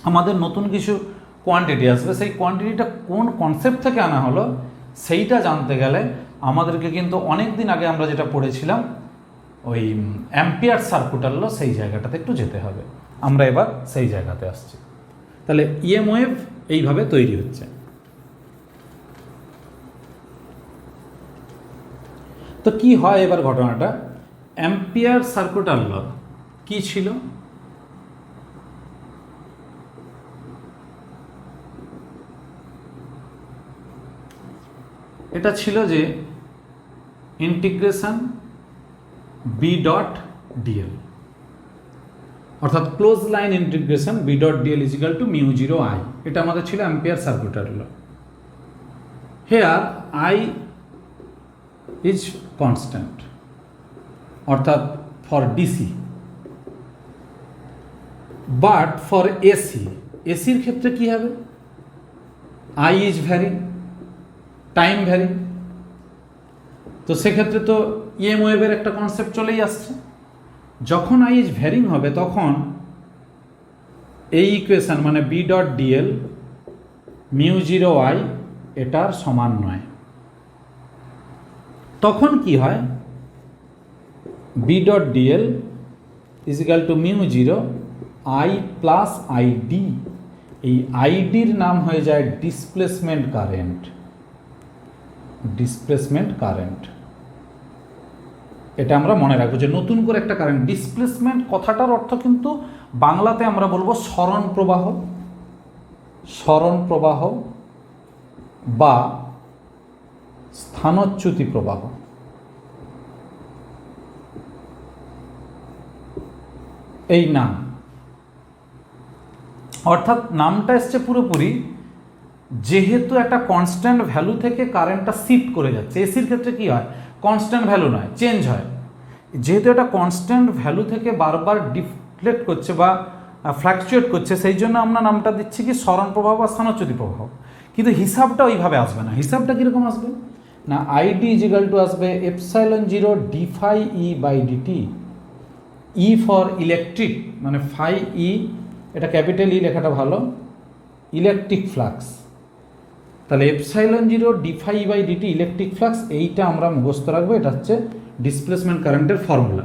আমাদের নতুন কিছু কোয়ান্টিটি আসবে। সেই কোয়ান্টিটিটা কোন কনসেপ্ট থেকে আনা হলো সেইটা জানতে গেলে আমাদেরকে কিন্তু অনেক দিন আগে আমরা যেটা পড়েছিলাম ওই অ্যাম্পিয়ার সার্কিটের ল, সেই জায়গাটাতে একটু যেতে হবে। আমরা এবার সেই জায়গাতে আসছি। তাহলে ইএম ওয়েভ এইভাবে তৈরি হচ্ছে। তো কি হয় এবার ঘটনাটা? অ্যাম্পিয়ার সার্কিটের ল কি ছিল? এটা ছিল যে ইন্টিগ্রেশন B.dl, অর্থাৎ close line integration B.dl = μ0I। এটা আমাদের ছিল অ্যাম্পিয়ার সার্কিটের ল। হেয়ার I ইজ কনস্ট্যান্ট, অর্থাৎ ফর ডিসি, বাট ফর এসির ক্ষেত্রে কি হবে? I is varying, time varying. তো সেক্ষেত্রে তো ইএম ওয়েভের একটা কনসেপ্ট চলেই আসছে। যখন I ইজ ভ্যারিং হবে তখন এই ইকুয়েশন মানে B.dl μ0I এটার সমান নয়। তখন কি হয়? B.dl = μ0I + ID। এই আইডির নাম হয়ে যায় ডিসপ্লেসমেন্ট কারেন্ট। ডিসপ্লেসমেন্ট কারেন্ট, এটা আমরা মনে রাখবো যে নতুন করে একটা কারেন্ট। ডিসপ্লেসমেন্ট কথাটার অর্থ কিন্তু বাংলাতে আমরা বলবো সরণ প্রবাহ, সরণ প্রবাহ বা স্থানচ্যুতি প্রবাহ। এই নাম, অর্থাৎ নামটা এসছে পুরোপুরি যেহেতু একটা কনস্ট্যান্ট ভ্যালু থেকে কারেন্টটা শিফট করে যাচ্ছে। এসির ক্ষেত্রে কি হয়? কনস্ট্যান্ট ভ্যালু নয়, চেঞ্জ হয়। যেহেতু এটা কনস্ট্যান্ট ভ্যালু থেকে বারবার ডিফ্লেক্ট করছে বা ফ্ল্যাকচুয়েট করছে, সেই জন্য আমরা নামটা দিচ্ছি কি সরণ প্রবাহ বা স্থানচ্যুতি প্রবাহ। কিন্তু হিসাবটা ওইভাবে আসবে না। হিসাবটা কীরকম আসবে না, আইডি ইজিক্যাল টু আসবে epsilon zero D phi E by DT. E for electric, মানে ফাই ই, এটা ক্যাপিটাল ই লেখাটা ভালো, ইলেকট্রিক ফ্লাক্স। তাহলে epsilon zero D phi E by DT electric flux, এইটা আমরা মুখস্থ রাখবো। এটা হচ্ছে ডিসপ্লেসমেন্ট কারেন্টের ফর্মুলা।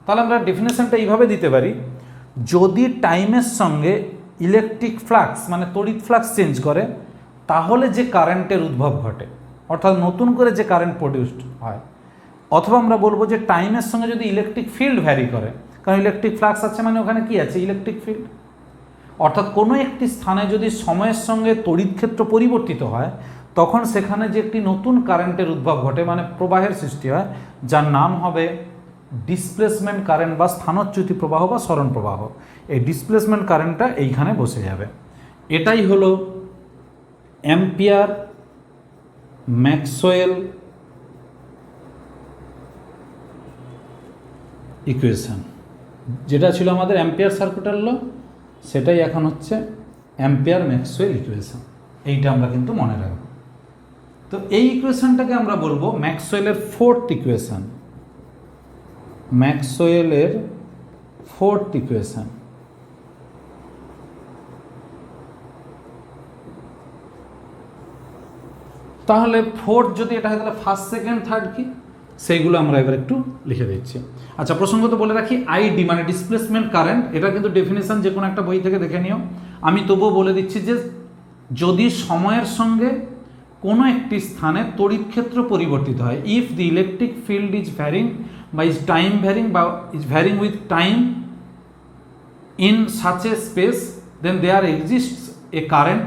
তাহলে আমরা ডেফিনেশনটা এইভাবে দিতে পারি, যদি টাইমের সঙ্গে ইলেকট্রিক ফ্লাক্স মানে তড়িৎ ফ্লাক্স চেঞ্জ করে, তাহলে যে কারেন্টের উদ্ভব ঘটে, অর্থাৎ নতুন করে যে কারেন্ট প্রডিউসড হয়। অথবা আমরা বলবো যে টাইমের সঙ্গে যদি ইলেকট্রিক ফিল্ড ভ্যারি করে, কারণ ইলেকট্রিক ফ্লাক্স আছে মানে ওখানে কি আছে, ইলেকট্রিক ফিল্ড। অর্থাৎ কোনো একটি স্থানে যদি সময়ের সঙ্গে তড়িৎ ক্ষেত্র পরিবর্তিত হয়, তখন সেখানে যে একটি নতুন কারেন্টের উদ্ভব ঘটে, মানে প্রবাহের সৃষ্টি হয়, যার নাম হবে ডিসপ্লেসমেন্ট কারেন্ট বা স্থানচ্যুতি প্রবাহ বা সরণ প্রবাহ। এই ডিসপ্লেসমেন্ট কারেন্টটা এইখানে বসে যাবে। এটাই হলো অ্যাম্পিয়ার ম্যাক্সওয়েল ইকুয়েশন। যেটা ছিল আমাদের অ্যাম্পিয়ার সার্কিটের ল, সেটাই এখন হচ্ছে অ্যাম্পিয়ার ম্যাক্সওয়েল ইকুয়েশন। এইটা আমরা কিন্তু মনে রাখবো। তো এই ইকুয়েশনটাকে আমরা বলবো ম্যাক্সওয়েলের ফোর্থ ইকুয়েশন। ম্যাক্সওয়েলের ফোর্থ ইকুয়েশন। তাহলে ফোর্থ যদি এটা হয়, তাহলে ফার্স্ট, সেকেন্ড, থার্ড কি, সেইগুলো আমরা এবার একটু লিখে দিচ্ছি। আচ্ছা, প্রসঙ্গত বলে রাখি, আইডি মানে ডিসপ্লেসমেন্ট কারেন্ট, এটা কিন্তু ডেফিনেশন যে কোনো একটা বই থেকে দেখে নিও। আমি তবুও বলে দিচ্ছি যে যদি সময়ের সঙ্গে কোনো একটি স্থানে তড়িৎ ক্ষেত্র পরিবর্তিত হয়, if the electric field is varying বা ইজ টাইম ভ্যারিং বা is varying with time in such a space, then there exists a current,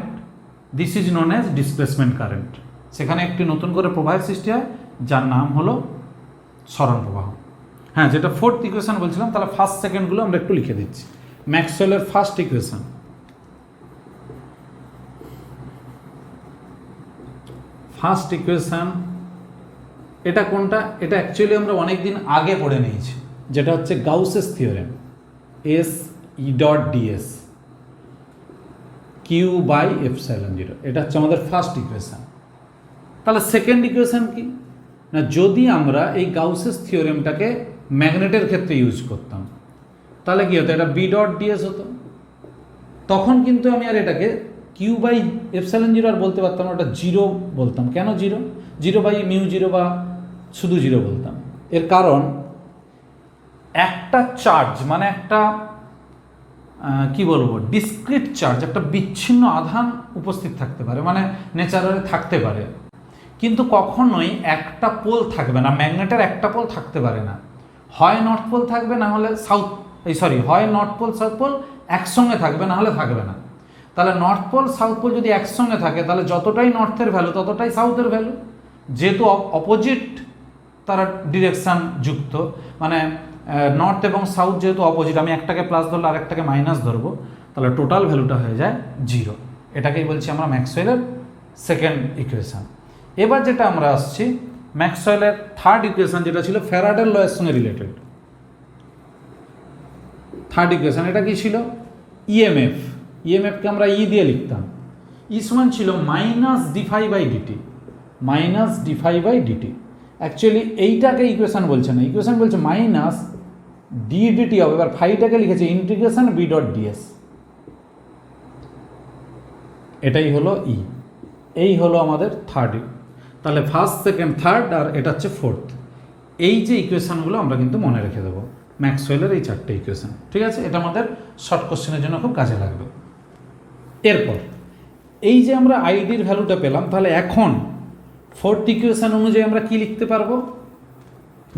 this is known as displacement current. সেখানে একটি নতুন করে প্রবাহের সৃষ্টি হয়, যার নাম হলো সরণ প্রবাহ। হ্যাঁ, যেটা ফোর্থ ইকুয়েশন বলছিলাম, তাহলে ফার্স্ট সেকেন্ডগুলো আমরা একটু লিখে দিচ্ছি। ম্যাক্সওয়েলের ফার্স্ট ইকুয়েশন, ফার্স্ট ইকুয়েশন এটা কোনটা, এটা অ্যাকচুয়ালি আমরা অনেক দিন আগে পড়ে নিয়েছি, যেটা হচ্ছে Gauss's theorem, S E dot DS Q by epsilon zero. এটা হচ্ছে আমাদের ফার্স্ট ইকুয়েশন। তাহলে সেকেন্ড ইকুয়েশন কি না, যদি আমরা এই গাউসেস থিওরেমটাকে ম্যাগনেটের ক্ষেত্রে ইউজ করতাম, তাহলে কি হতো, এটা বি ডট ডিএস হতো। তখন কিন্তু আমি আর এটাকে কিউ বাই এপসাইলন জিরো আর বলতে পারতাম না, ওটা জিরো বলতাম। কেন zero? Zero by mu zero বা শুধু জিরো বলতাম। এর কারণ একটা চার্জ মানে একটা কি বলবো, ডিসক্রিট চার্জ, একটা বিচ্ছিন্ন আধান উপস্থিত থাকতে পারে, মানে নেচারালে থাকতে পারে, কিন্তু কখনোই একটা পোল থাকবে না। ম্যাগনেটের একটা পোল থাকতে পারে না, হয় নর্থ পোল থাকবে, না হলে হয় নর্থ পোল সাউথ পোল একসঙ্গে থাকবে, না হলে থাকবে না। তাহলে নর্থ পোল সাউথ পোল যদি একসঙ্গে থাকে, তাহলে যতটাই নর্থের ভ্যালু ততটাই সাউথের ভ্যালু, যেহেতু অপোজিট তারা ডিরেকশান যুক্ত, মানে নর্থ এবং সাউথ যেহেতু অপোজিট, আমি একটাকে প্লাস ধরলে আরেকটাকে মাইনাস ধরবো, তাহলে টোটাল ভ্যালুটা হয়ে যায় জিরো। এটাকেই বলছি আমরা ম্যাক্সওয়েলের সেকেন্ড ইকুয়েশন। এবার যেটা আমরা আসছি ম্যাক্সওয়েলের থার্ড ইকুয়েশন, যেটা ছিল ফ্যারাডের লয়ের সঙ্গে রিলেটেড। থার্ড ইকুয়েশন এটা কি ছিল, ইএমএফ। ইএমএফকে আমরা ই দিয়ে লিখতাম। ই সমান ছিল minus D phi by DT, minus D phi by DT. Actually এইটাকে ইকুয়েশন বলছে না, ইকুয়েশন বলছে মাইনাস ডি ডিটি হবে। এবার ফাইটাকে লিখেছে ইন্টিগ্রেশন বি ডট ডিএস। এটাই হলো ই। এই হলো আমাদের থার্ড। তাহলে ফার্স্ট, সেকেন্ড, থার্ড, আর এটা হচ্ছে ফোর্থ। এই যে ইকুয়েশনগুলো আমরা কিন্তু মনে রেখে দেবো, ম্যাক্সওয়েলের এই চারটে ইকুয়েশন। ঠিক আছে, এটা আমাদের শর্ট কোশ্চেনের জন্য খুব কাজে লাগবে। এরপর এই যে আমরা আইডির ভ্যালুটা পেলাম, তাহলে এখন ফোর্থ ইকুয়েশন অনুযায়ী আমরা কি লিখতে পারবো,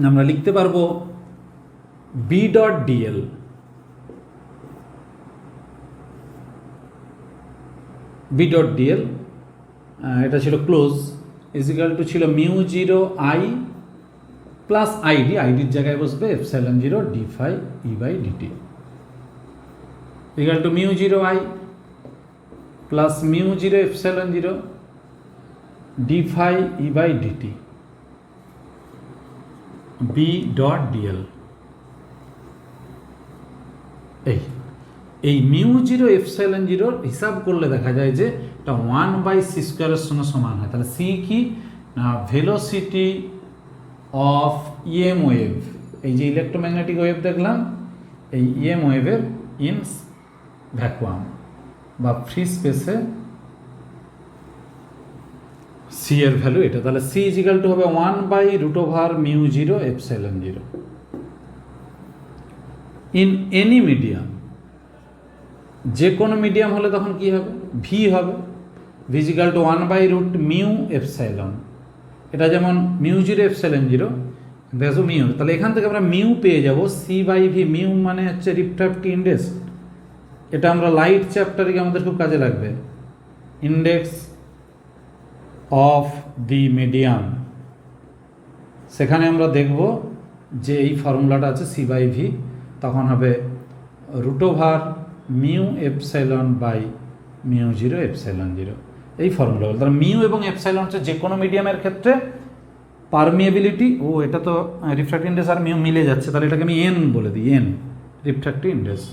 আমরা লিখতে পারবো B dot DL, B dot DL এটা ছিল ক্লোজ, ইজিক্যাল টু ছিল mu zero I plus ID, আইডির জায়গায় বসবে epsilon zero D phi E by DT, is equal to mu zero I plus mu zero epsilon zero D phi E by DT, B dot DL. এই মিউ জিরো এপসাইলন জিরোর হিসাব করলে দেখা যায় যে এটা 1/c² সঙ্গে সমান হয়। তাহলে সি কি না ভেলোসিটি অফ ইএম ওয়েভ, এই যে ইলেকট্রোম্যাগনেটিক ওয়েভ দেখলাম, এই ইএম ওয়েভের ইন ভ্যাকুয়াম বা ফ্রি স্পেসে সি এর ভ্যালু এটা। তাহলে সি ইজিক্যাল টু হবে 1/√μ zero epsilon zero. In any medium, যে কোনো মিডিয়াম হলে তখন কি হবে, ভি হবে, ভি ইজিক্যাল টু 1/√μ এপসাইলন। এটা যেমন মিউ জিরো এপসাইলন জিরো, দেখো মিউ, তাহলে এখান থেকে আমরা মিউ পেয়ে যাব c/v। মিউ মানে হচ্ছে রিফ্র্যাক্টিভ ইন্ডেক্স, এটা আমরা লাইট চ্যাপ্টারে আমাদের খুব কাজে লাগবে। ইন্ডেক্স অফ দি মিডিয়াম, সেখানে আমরা দেখব যে এই ফর্মুলাটা আছে c/v, তখন হবে √μ epsilon by mu zero epsilon zero, এই ফর্মুলা। তাহলে মিউ এবং এপসাইলন হচ্ছে যে কোনো মিডিয়ামের ক্ষেত্রে পারমিয়েবিলিটি, ও এটা তো রিফ্র্যাক্টিভ ইন্ডেক্স আর মিউ মিলে যাচ্ছে, তাহলে এটাকে আমি এন বলে দিই, এন রিফ্র্যাক্টিভ ইন্ডেক্স।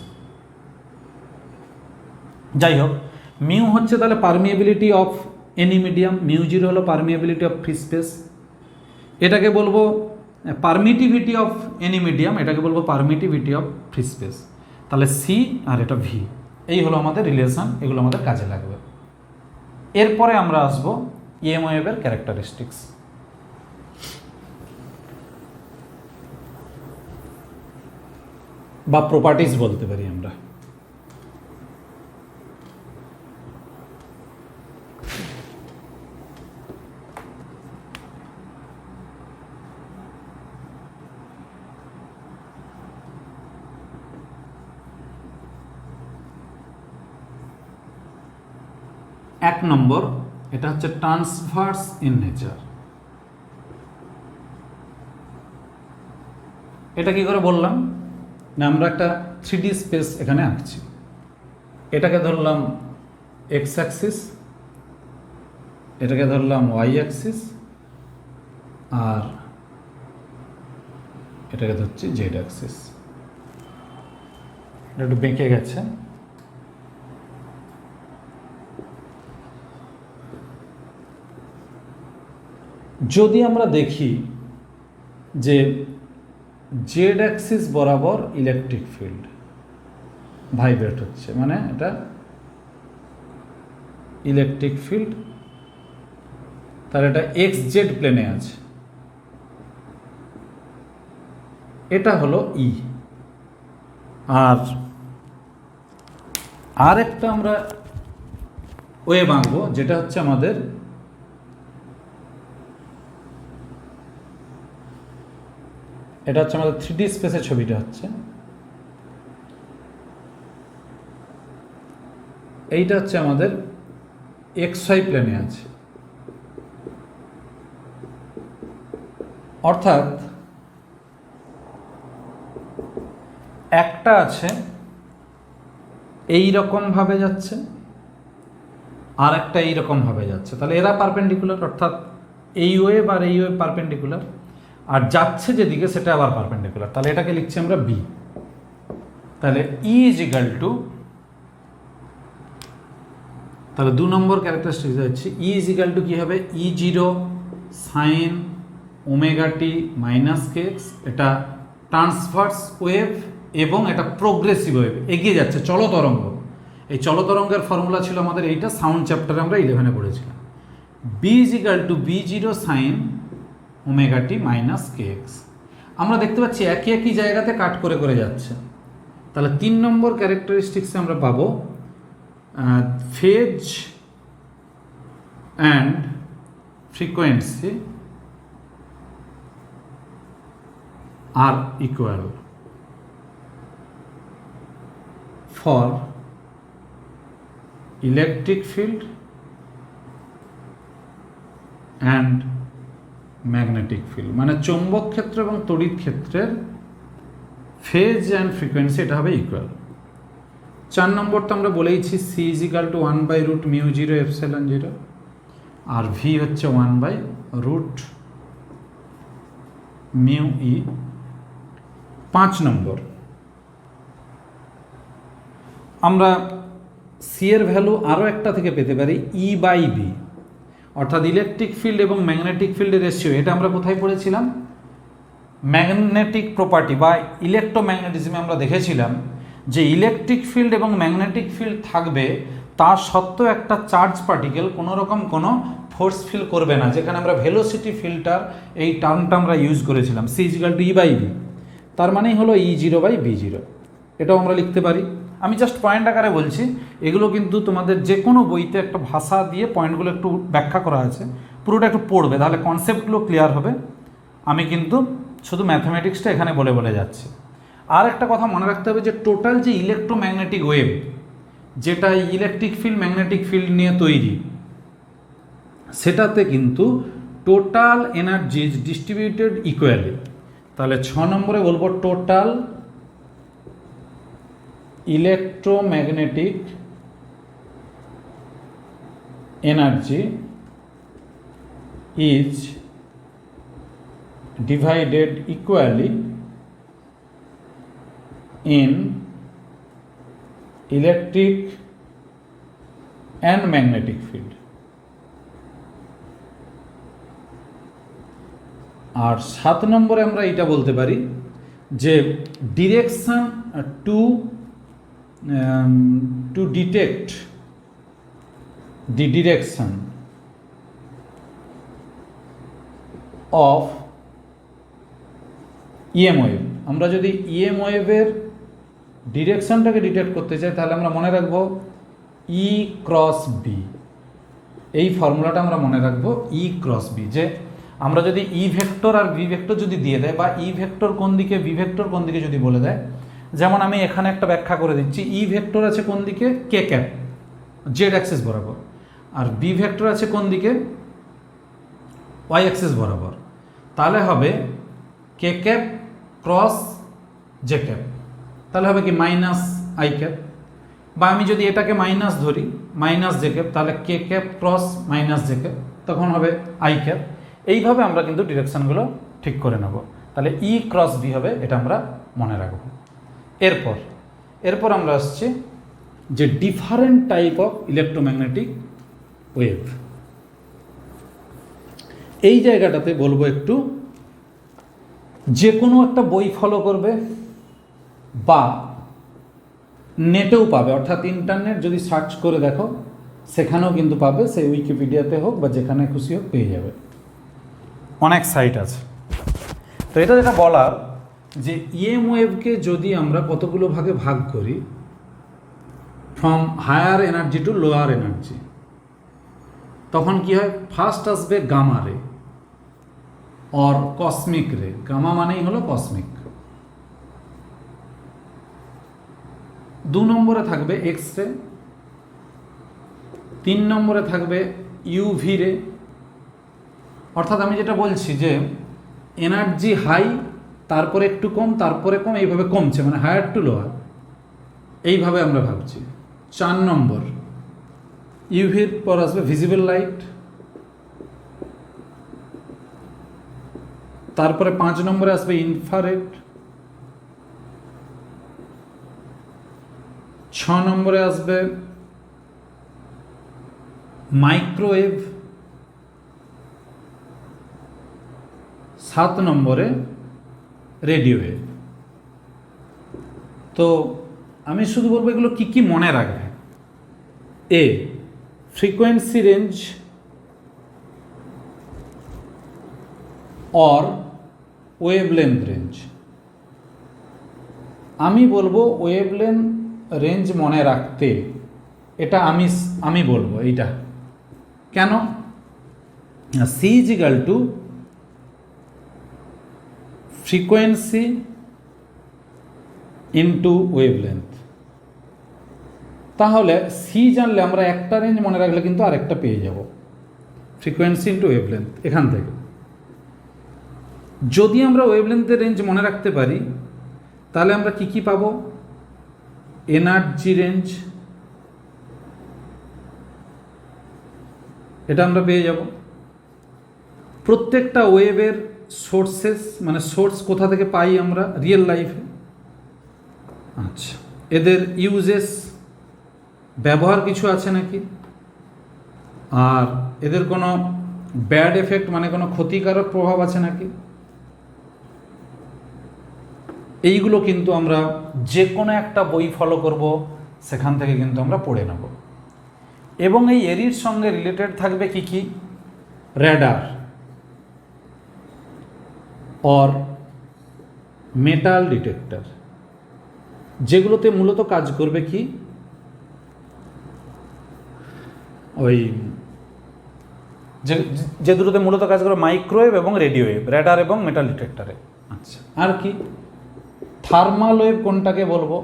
যাই হোক, মিউ হচ্ছে তাহলে permeability of any medium, mu zero হলো পারমিয়েবিলিটি অফ ফ্রি স্পেস। এটাকে বলবো পারমিটিভিটি অফ এনি মিডিয়াম, এটাকে বলবো পারমিটিভিটি অফ ফ্রি স্পেস। তাহলে সি আর এটা ভি, এই হলো আমাদের রিলেশন, এগুলো আমাদের কাজে লাগবে। এরপরে আমরা আসবো ইএম ওয়েভের ক্যারেক্টারিস্টিক্স। বা প্রপার্টিজ বলতে পারি আমরা। এক নম্বর, এটা হচ্ছে ট্রান্সভার্স ইন নেচার। এটা কি করে বললাম না, আমরা একটা 3D স্পেস এখানে আঁকছি, এটাকে ধরলাম এক্স অ্যাক্সিস, এটাকে ধরলাম ওয়াই অ্যাক্সিস, আর এটাকে ধরছি জেড অ্যাক্সিস। এটা একটু বেঁকে গেছে। যদি আমরা দেখি যে জেড অ্যাক্সিস বরাবর ইলেকট্রিক ফিল্ড ভাইব্রেট হচ্ছে, মানে এটা ইলেকট্রিক ফিল্ড, তাহলে এটা এক্স জেড প্লেনে আছে, এটা হলো ই। আর একটা আমরা ওয়েভ আঁকবো, যেটা হচ্ছে আমাদের এটা হচ্ছে আমাদের 3D স্পেসের ছবিটা হচ্ছে, এইটা হচ্ছে আমাদের XY প্লেনে আছে। অর্থাৎ একটা আছে এই রকম ভাবে যাচ্ছে, আর একটা এই রকম ভাবে যাচ্ছে, তাহলে এরা পারপেন্ডিকুলার, অর্থাৎ এই ওয়েভ আর এই ওয়েভ পারপেন্ডিকুলার, আর যাচ্ছে যেদিকে সেটা আবার পারপেন্ডিকুলার, তাহলে এটাকে লিখছি আমরা বি। তাহলে ই ইজ ইকাল টু, তাহলে 2 নম্বর ক্যারেক্টারিস্টিক হচ্ছে ই ইজ ইকাল টু কি হবে, E0 sine omega T minus কেক্স। এটা ট্রান্সভার্স ওয়েভ এবং এটা প্রোগ্রেসিভ ওয়েভ, এগিয়ে যাচ্ছে, চলতরঙ্গ। এই চলতরঙ্গের ফর্মুলা ছিল আমাদের এইটা, সাউন্ড চ্যাপ্টারে আমরা 11-এ পড়েছিলাম। B is equal to B0 sine omega T minus KX. আমরা দেখতে পাচ্ছি একই একই জায়গাতে কাট করে করে যাচ্ছে। তাহলে 3 নম্বর ক্যারেক্টারিস্টিক্সে আমরা পাবো ফেজ অ্যান্ড ফ্রিকোয়েন্সি আর equal for electric field and magnetic field, মানে চৌম্বক ক্ষেত্র এবং তড়িৎ ক্ষেত্রের ফেজ অ্যান্ড ফ্রিকোয়েন্সি এটা হবে ইকুয়াল। 4 নম্বরটা আমরা বলেইছি C is equal to 1/√μ0 epsilon 0, আর ভি হচ্ছে 1/√μe। 5 নম্বর, আমরা সি এর ভ্যালু আরও একটা থেকে পেতে পারি E/B, অর্থাৎ ইলেকট্রিক ফিল্ড এবং ম্যাগনেটিক ফিল্ডের রেশিও। এটা আমরা কোথায় পড়েছিলাম? ম্যাগনেটিক প্রপার্টি বা ইলেকট্রোম্যাগনেটিজমে আমরা দেখেছিলাম যে ইলেকট্রিক ফিল্ড এবং ম্যাগনেটিক ফিল্ড থাকবে, তা সত্ত্বেও একটা চার্জ পার্টিকেল কোনো রকম কোনো ফোর্স ফিল করবে না, যেখানে আমরা ভেলোসিটি ফিল্টার এই টার্মটা আমরা ইউজ করেছিলাম। C=E/B, তার মানেই হলো E0/B0। এটাও আমরা লিখতে পারি। আমি জাস্ট পয়েন্ট আকারে বলছি, এগুলো কিন্তু তোমাদের যে কোনো বইতে একটা ভাষা দিয়ে পয়েন্টগুলো একটু ব্যাখ্যা করা আছে, পুরোটা একটু পড়বে, তাহলে কনসেপ্টগুলো ক্লিয়ার হবে। আমি কিন্তু শুধু ম্যাথমেটিক্সটা এখানে বলে বলে যাচ্ছি। আর একটা কথা মনে রাখতে হবে যে টোটাল যে ইলেকট্রোম্যাগনেটিক ওয়েভ, যেটা ইলেকট্রিক ফিল্ড ম্যাগনেটিক ফিল্ড নিয়ে তৈরি, সেটাতে কিন্তু total energy is distributed equally. তাহলে 6 নম্বরে বলবো total electromagnetic energy is divided equally in electric and magnetic field। আর 7 নম্বরে আমরা এটা বলতে পারি যে direction to detect the direction of EM wave. আমরা যদি EM ওয়েভের ডিরেকশনটাকে ডিটেক্ট করতে চাই, তাহলে আমরা মনে রাখবো E×B। এই ফর্মুলাটা আমরা মনে রাখবো E×B, যে আমরা যদি E ভেক্টর আর V ভেক্টর যদি দিয়ে দেয়, বা E ভেক্টর কোন দিকে V ভেক্টর কোন দিকে যদি বলে দেয়, যেমন আমি এখানে একটা ব্যাখ্যা করে দিচ্ছি। E ভেক্টর আছে কোন দিকে? K ক্যাপ, জেড অ্যাক্সিস বরাবর, আর B ভেক্টর আছে কোন দিকে? Y অ্যাক্সিস বরাবর। তাহলে হবে K cap cross J cap, তাহলে হবে কি -I ক্যাপ। বা আমি যদি এটাকে মাইনাস ধরি, -J ক্যাপ, তাহলে K cap cross -J cap, তখন হবে I ক্যাপ। এইভাবে আমরা কিন্তু ডিরেকশনগুলো ঠিক করে নেব। তাহলে E×B হবে, এটা আমরা মনে রাখব। এরপর আমরা আসছি যে different type of electromagnetic wave. এই জায়গাটাতে বলবো একটু, যে কোনো একটা বই ফলো করবে বা নেটেও পাবে, অর্থাৎ ইন্টারনেট যদি সার্চ করে দেখো সেখানেও কিন্তু পাবে, সেই উইকিপিডিয়াতে হোক বা যেখানে খুশি হোক পেয়ে যাবে, অনেক সাইট আছে। তো এটা যেটা বলার যে EM ওয়েভকে যদি আমরা কতগুলো ভাগে ভাগ করি, from higher energy to lower energy, তখন কি হয়? ফার্স্ট আসবে গামা রে অর কসমিক রে। গামা মানেই হলো কসমিক। 2 নম্বরে থাকবে এক্স রে, 3 নম্বরে থাকবে UV রে। অর্থাৎ আমি যেটা বলছি যে এনার্জি হাই, তারপরে একটু কম, তারপরে কম, এইভাবে কমছে, মানে হায়ার টু লোয়ার, এইভাবে আমরা ভাবছি। 4 নম্বর ইউভির পর আসবে ভিজিবল লাইট, তারপরে 5 নম্বরে আসবে ইনফ্রারেড, 6 নম্বরে আসবে মাইক্রোওয়েভ, 7 নম্বরে রেডিও ওয়েভ। তো আমি শুধু বলবো এগুলো কি কি মনে রাখবে। এ, frequency range or wavelength range. আমি বলবো ওয়েভলেন্থ রেঞ্জ মনে রাখতে, এটা আমি বলবো এইটা। কেন? C= frequency into wavelength. তাহলে সি জানলে আমরা একটা রেঞ্জ মনে রাখলে কিন্তু আরেকটা পেয়ে যাব, ফ্রিকোয়েন্সি ইন্টু ওয়েভলেন্থ। এখান থেকে যদি আমরা ওয়েভলেন্থের রেঞ্জ মনে রাখতে পারি, তাহলে আমরা কি কি পাবো? এনার্জি রেঞ্জ, এটা আমরা পেয়ে যাব। প্রত্যেকটা ওয়েভের সোর্সেস, মানে সোর্স কোথা থেকে পাই আমরা রিয়েল লাইফে, আচ্ছা, এদের ইউজেস ব্যবহার কিছু আছে নাকি, আর এদের কোনো ব্যাড এফেক্ট মানে কোনো ক্ষতিকারক প্রভাব আছে নাকি, এইগুলো কিন্তু আমরা যে কোনো একটা বই ফলো করব সেখান থেকে কিন্তু আমরা পড়ে নেব। এবং এই এরির সঙ্গে রিলেটেড থাকবে কি কি, র্যাডার অর মেটাল ডিটেক্টর, যেগুলোতে মূলত কাজ করবে কি, ওই যে দুটোতে মূলত কাজ করবে মাইক্রোওয়েভ এবং রেডিও ওয়েভ, র্যাডার এবং মেটাল ডিটেক্টরে। আচ্ছা, আর কি, থার্মাল ওয়েভ কোনটাকে বলবো,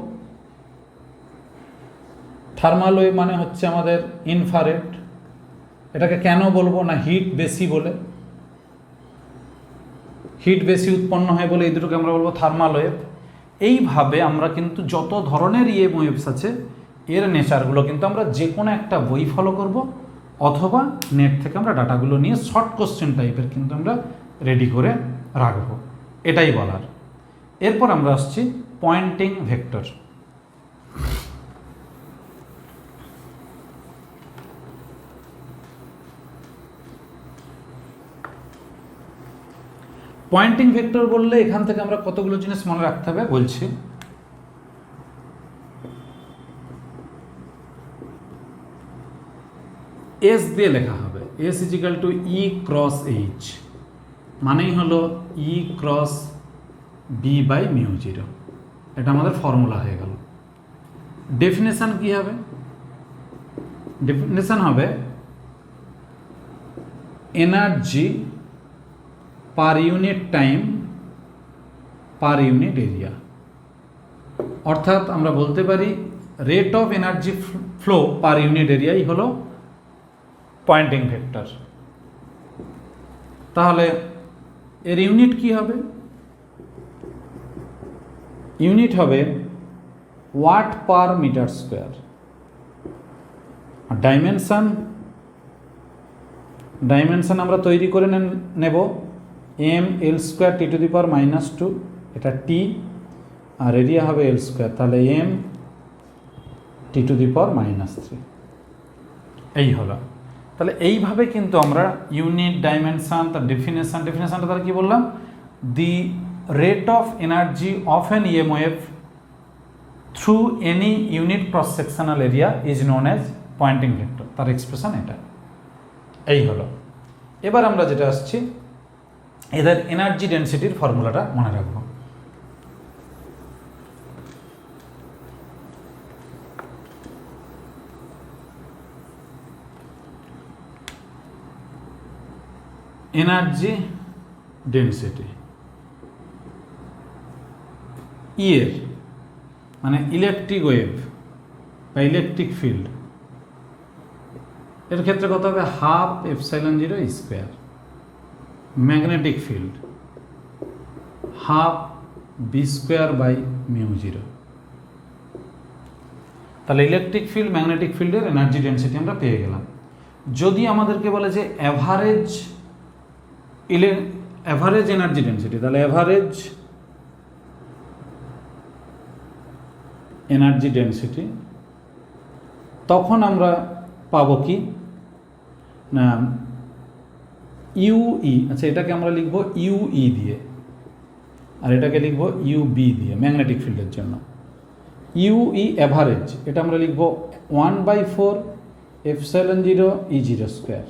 থার্মাল ওয়েভ মানে হচ্ছে আমাদের ইনফ্রারেড। এটাকে কেন বলবো না, হিট বেশি বলে, হিট বেশি উৎপন্ন হয় বলে এই দুটোকে আমরা বলবো থার্মাল ওয়েভ। এইভাবে আমরা কিন্তু যত ধরনের ইএম ওয়েভস আছে এর নেচারগুলো কিন্তু আমরা যে কোনো একটা বই ফলো করব, অথবা নেট থেকে আমরা ডাটাগুলো নিয়ে শর্ট কোশ্চেন টাইপের কিন্তু আমরা রেডি করে রাখবো, এটাই বলার। এরপর আমরা আসছি পয়েন্টিং ভেক্টর। পয়েন্টিং ভেক্টর বললে এখান থেকে আমরা কতগুলো জিনিস মনে রাখতে হবে বলছি। এস দিয়ে লেখা হবে, S equal to E cross H, মানেই হলো E cross B by mu zero. এটা আমাদের ফর্মুলা হয়ে গেল। ডেফিনেশন কি হবে, ডেফিনেশন হবে energy per unit time per unit area. অর্থাৎ আমরা বলতে পারি rate of energy flow per unit এরিয়াই হলো পয়েন্টিং ভেক্টর। তাহলে এর ইউনিট কি হবে, ইউনিট হবে ওয়াট পার মিটার স্কোয়ার। আর ডাইমেনশন আমরা তৈরি করে নেব M L square T to the power -2, এটা টি, আর এরিয়া হবে এল স্কোয়ার, তাহলে M T to the power -3। এই হলো। তাহলে এইভাবে কিন্তু আমরা ইউনিট, ডাইমেনশন, তার ডেফিনেশনটা তাহলে কি বললাম, the rate of energy of an EM wave through any unit cross sectional area is known as Poynting vector, তার এক্সপ্রেশন এটা। এই হলো। এবার আমরা যেটা আসছি, এদের এনার্জি ডেন্সিটির ফর্মুলাটা মনে রাখবো। এনার্জি ডেন্সিটি ইয়ের মানে ইলেকট্রিক ওয়েভ বা ইলেকট্রিক ফিল্ড, এর ক্ষেত্রে কত হবে, 1/2 epsilon 0 square. Magnetic field 1/2 B square by mu 0। তাহলে ইলেকট্রিক ফিল্ড, ম্যাগনেটিক ফিল্ডের এনার্জি ডেন্সিটি আমরা পেয়ে গেলাম। যদি আমাদেরকে বলে যে অ্যাভারেজ এনার্জি ডেন্সিটি, তাহলে অ্যাভারেজ এনার্জি ডেন্সিটি তখন আমরা পাবো কি না, ইউই। আচ্ছা, এটাকে আমরা লিখবো ইউই দিয়ে, আর এটাকে লিখবো ইউবি দিয়ে ম্যাগনেটিক ফিল্ডের জন্য। ইউই অ্যাভারেজ, এটা আমরা লিখবো 1/4 এপসাইলন 0 E0 স্কোয়ার।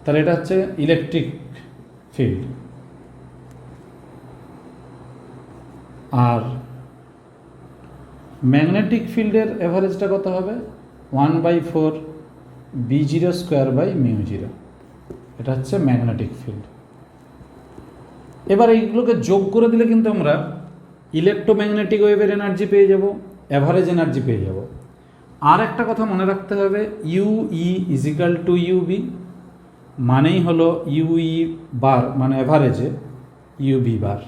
তাহলে এটা হচ্ছে ইলেকট্রিক ফিল্ড। আর ম্যাগনেটিক ফিল্ডের অ্যাভারেজটা কত হবে, 1/4 B0 স্কোয়ার বাই মিউ 0। এটা হচ্ছে ম্যাগনেটিক ফিল্ড। এবার এইগুলোকে যোগ করে দিলে কিন্তু আমরা ইলেকট্রোম্যাগনেটিক ওয়েভের এনার্জি পেয়ে যাব, অ্যাভারেজ এনার্জি পেয়ে যাব। আর একটা কথা মনে রাখতে হবে, ইউই ইজিক্যাল টু ইউবি, মানেই হলো ইউই বার মানে অ্যাভারেজে ইউবি বার,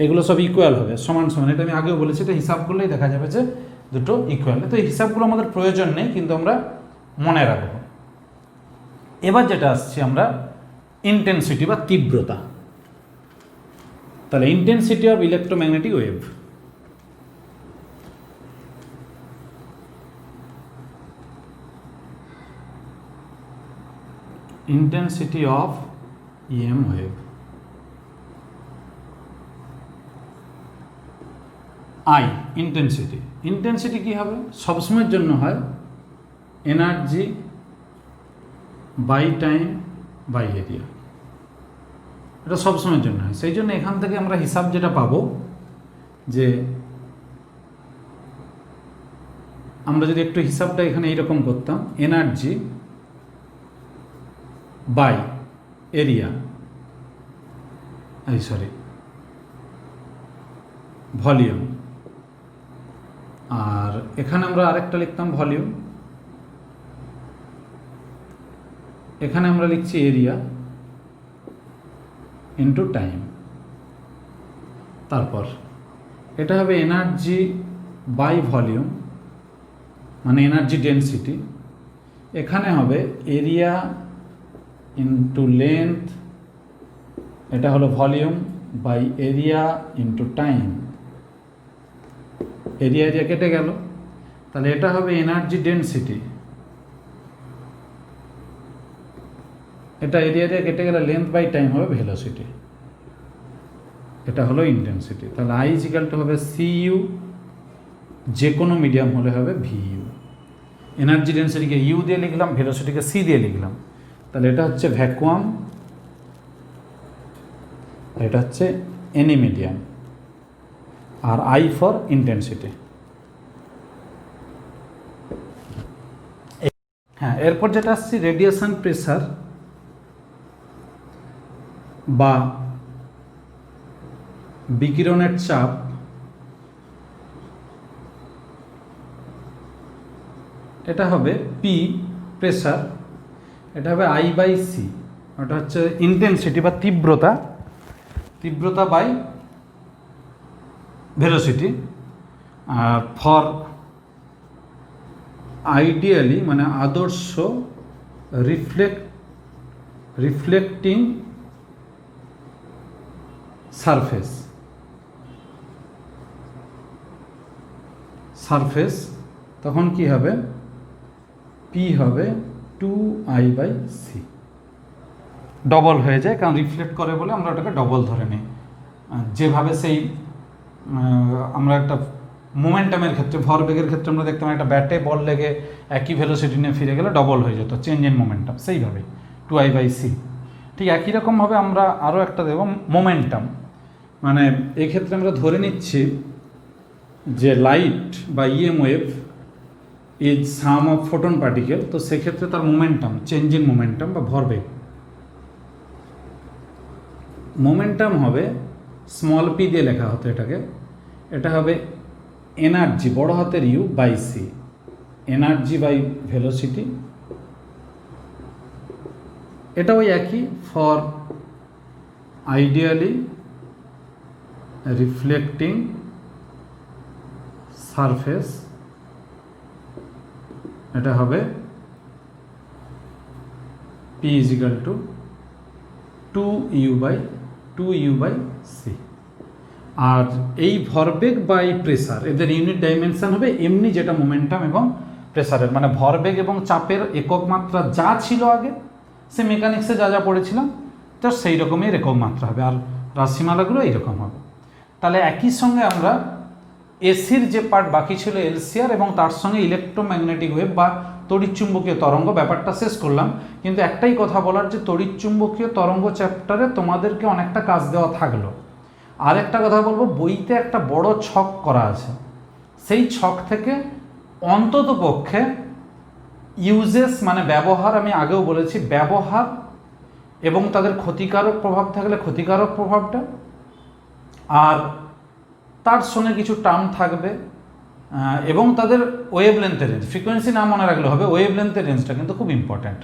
এগুলো সব ইকুয়াল হবে, সমান সমান। এটা আমি আগেও বলেছি, এটা হিসাব করলেই দেখা যাবে যে দুটো ইকুয়াল। তো এই হিসাবগুলো আমাদের প্রয়োজন নেই, কিন্তু আমরা মনে রাখব। এবার যেটা আসছে আমরা ইন্টেন্সিটি বা তীব্রতা। তাহলে intensity of electromagnetic wave, intensity of EM wave. I intensity, intensity কী হবে, সবসময়ের জন্য হয় energy by time by area, এটা সবসময়ের জন্য হয়। সেই জন্য এখান থেকে আমরা হিসাব যেটা পাবো, যে আমরা যদি একটু হিসাবটা এখানে এইরকম করতাম, এনার্জি বাই এরিয়া, ভলিউম, আর এখানে আমরা আরেকটা লিখতাম ভলিউম, এখানে আমরা লিখছি এরিয়া ইন্টু টাইম। তারপর এটা হবে এনার্জি বাই ভলিউম, মানে এনার্জি ডেনসিটি, এখানে হবে এরিয়া ইন্টু লেন্থ, এটা হলো volume by area into time, area area কেটে গেল, তাহলে এটা হবে এনার্জি ডেনসিটি, এটা এরিয়া এরিয়া কেটে গেলে লেন্থ বাই টাইম হবে ভেলোসিটি, এটা হলো ইন্টেন্সিটি। তাহলে আই ইজিক্যাল টু হবে সিইউ, যে কোনো মিডিয়াম হলে হবে ভিইউ। এনার্জি ডেন্সিটিকে ইউ দিয়ে লিখলাম, ভেলোসিটিকে সি দিয়ে লিখলাম, তাহলে এটা হচ্ছে ভ্যাকুয়াম, এটা হচ্ছে এনি মিডিয়াম, আর আই ফর ইন্টেন্সিটি। হ্যাঁ, এরপর যেটা আসছে রেডিয়েশন প্রেসার বা বিকিরণের চাপ, এটা হবে পি প্রেসার, এটা হবে আই বাই সি, ওটা হচ্ছে ইন্টেন্সিটি বা তীব্রতা, তীব্রতা বাই ভেলোসিটি। আর ফর আইডিয়ালি মানে আদর্শ রিফ্লেক্টিং সারফেস তখন কি হবে, পি হবে 2I বাই সি, ডবল হয়ে যায়, কারণ রিফ্লেক্ট করে বলে আমরা ওটাকে ডবল ধরে নিই। যেভাবে সেই আমরা একটা মোমেন্টামের ক্ষেত্রে, ভরবেগের ক্ষেত্রে আমরা দেখতাম একটা ব্যাটে বল লেগে একই ভেলোসিটি নিয়ে ফিরে গেলে ডবল হয়ে যেত, চেঞ্জ ইন মোমেন্টাম, সেইভাবে 2I বাই সি। ঠিক একই রকমভাবে আমরা আরও একটা দেব মোমেন্টাম, মানে এই ক্ষেত্রে আমরা ধরে নিচ্ছি যে লাইট বা EM wave is sum of photon particle, তো সেক্ষেত্রে তার মোমেন্টাম, চেঞ্জ ইন মোমেন্টাম বা ভরবেগ, মোমেন্টাম হবে স্মল পি দিয়ে লেখা হতো এটাকে, এটা হবে এনার্জি বড় হাতের U by C, energy by velocity, এটা ওই একই ফর আইডিয়ালি রিফ্লেক্টিং সারফেস, এটা হবে P equal to 2U by C. আর এই ভরবেগ বাই প্রেসার এদের ইউনিট ডাইমেনশন হবে এমনি যেটা মোমেন্টাম এবং প্রেসারের, মানে ভরবেগ এবং চাপের একক মাত্রা যা ছিল আগে, সে মেকানিক্সে যা যা পড়েছিলাম, তো সেই রকমের একক মাত্রা হবে, আর রাশিমালাগুলো এইরকম হবে। তাহলে একই সঙ্গে আমরা এসির যে পার্ট বাকি ছিল এলসিআর এবং তার সঙ্গে ইলেকট্রোম্যাগনেটিক ওয়েভ বা তড়িৎচুম্বকীয় তরঙ্গ ব্যাপারটা শেষ করলাম। কিন্তু একটাই কথা বলার, যে তড়িৎচুম্বকীয় তরঙ্গ চ্যাপ্টারে তোমাদেরকে অনেকটা কাজ দেওয়া থাকলো। আরেকটা কথা বলবো, বইতে একটা বড় ছক করা আছে, সেই ছক থেকে অন্তত পক্ষে ইউজেস মানে ব্যবহার, আমি আগেও বলেছি ব্যবহার এবং তাদের ক্ষতিকারক প্রভাব থাকলে ক্ষতিকারক প্রভাবটা, আর তার সঙ্গে কিছু টার্ম থাকবে এবং তাদের ওয়েভলেন্থের রেঞ্জ, ফ্রিকোয়েন্সি না মনে রাখলে হবে, ওয়েভলেন্থের রেঞ্জটা কিন্তু খুব ইম্পর্ট্যান্ট।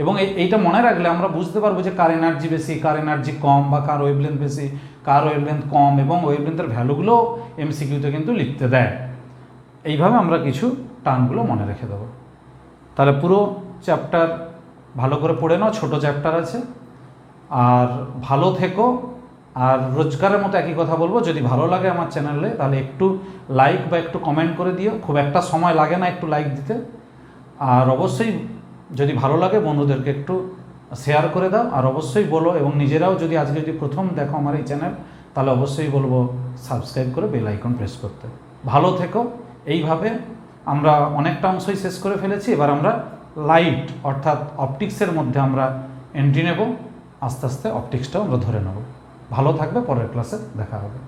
এবং এইটা মনে রাখলে আমরা বুঝতে পারবো যে কার এনার্জি বেশি, কার এনার্জি কম, বা কার ওয়েভলেন্থ বেশি, কার ওয়েভলেন্থ কম, এবং ওয়েভলেন্থের ভ্যালুগুলো এমসিকিউতে কিন্তু লিখতে দেয়। এইভাবে আমরা কিছু টার্মগুলো মনে রেখে দেবো। তাহলে পুরো চ্যাপ্টার ভালো করে পড়ে নাও, ছোটো চ্যাপ্টার আছে। আর ভালো থেকো, আর রোজগারের মতো একই কথা বলবো, যদি ভালো লাগে আমার চ্যানেলে তাহলে একটু লাইক বা একটু কমেন্ট করে দিও, খুব একটা সময় লাগে না একটু লাইক দিতে। আর অবশ্যই যদি ভালো লাগে বন্ধুদেরকে একটু শেয়ার করে দাও, আর অবশ্যই বলো, এবং নিজেরাও যদি আজকে যদি প্রথম দেখো আমার এই চ্যানেল, তাহলে অবশ্যই বলবো সাবস্ক্রাইব করে বেল আইকন প্রেস করতে। ভালো থেকো। এইভাবে আমরা অনেকটা অংশই শেষ করে ফেলেছি, এবার আমরা লাইট অর্থাৎ অপটিক্সের মধ্যে আমরা এন্ট্রি নেব, আস্তে আস্তে অপটিক্সটাও আমরা ধরে নেব। ভালো থাকবে, পরের ক্লাসে দেখা হবে।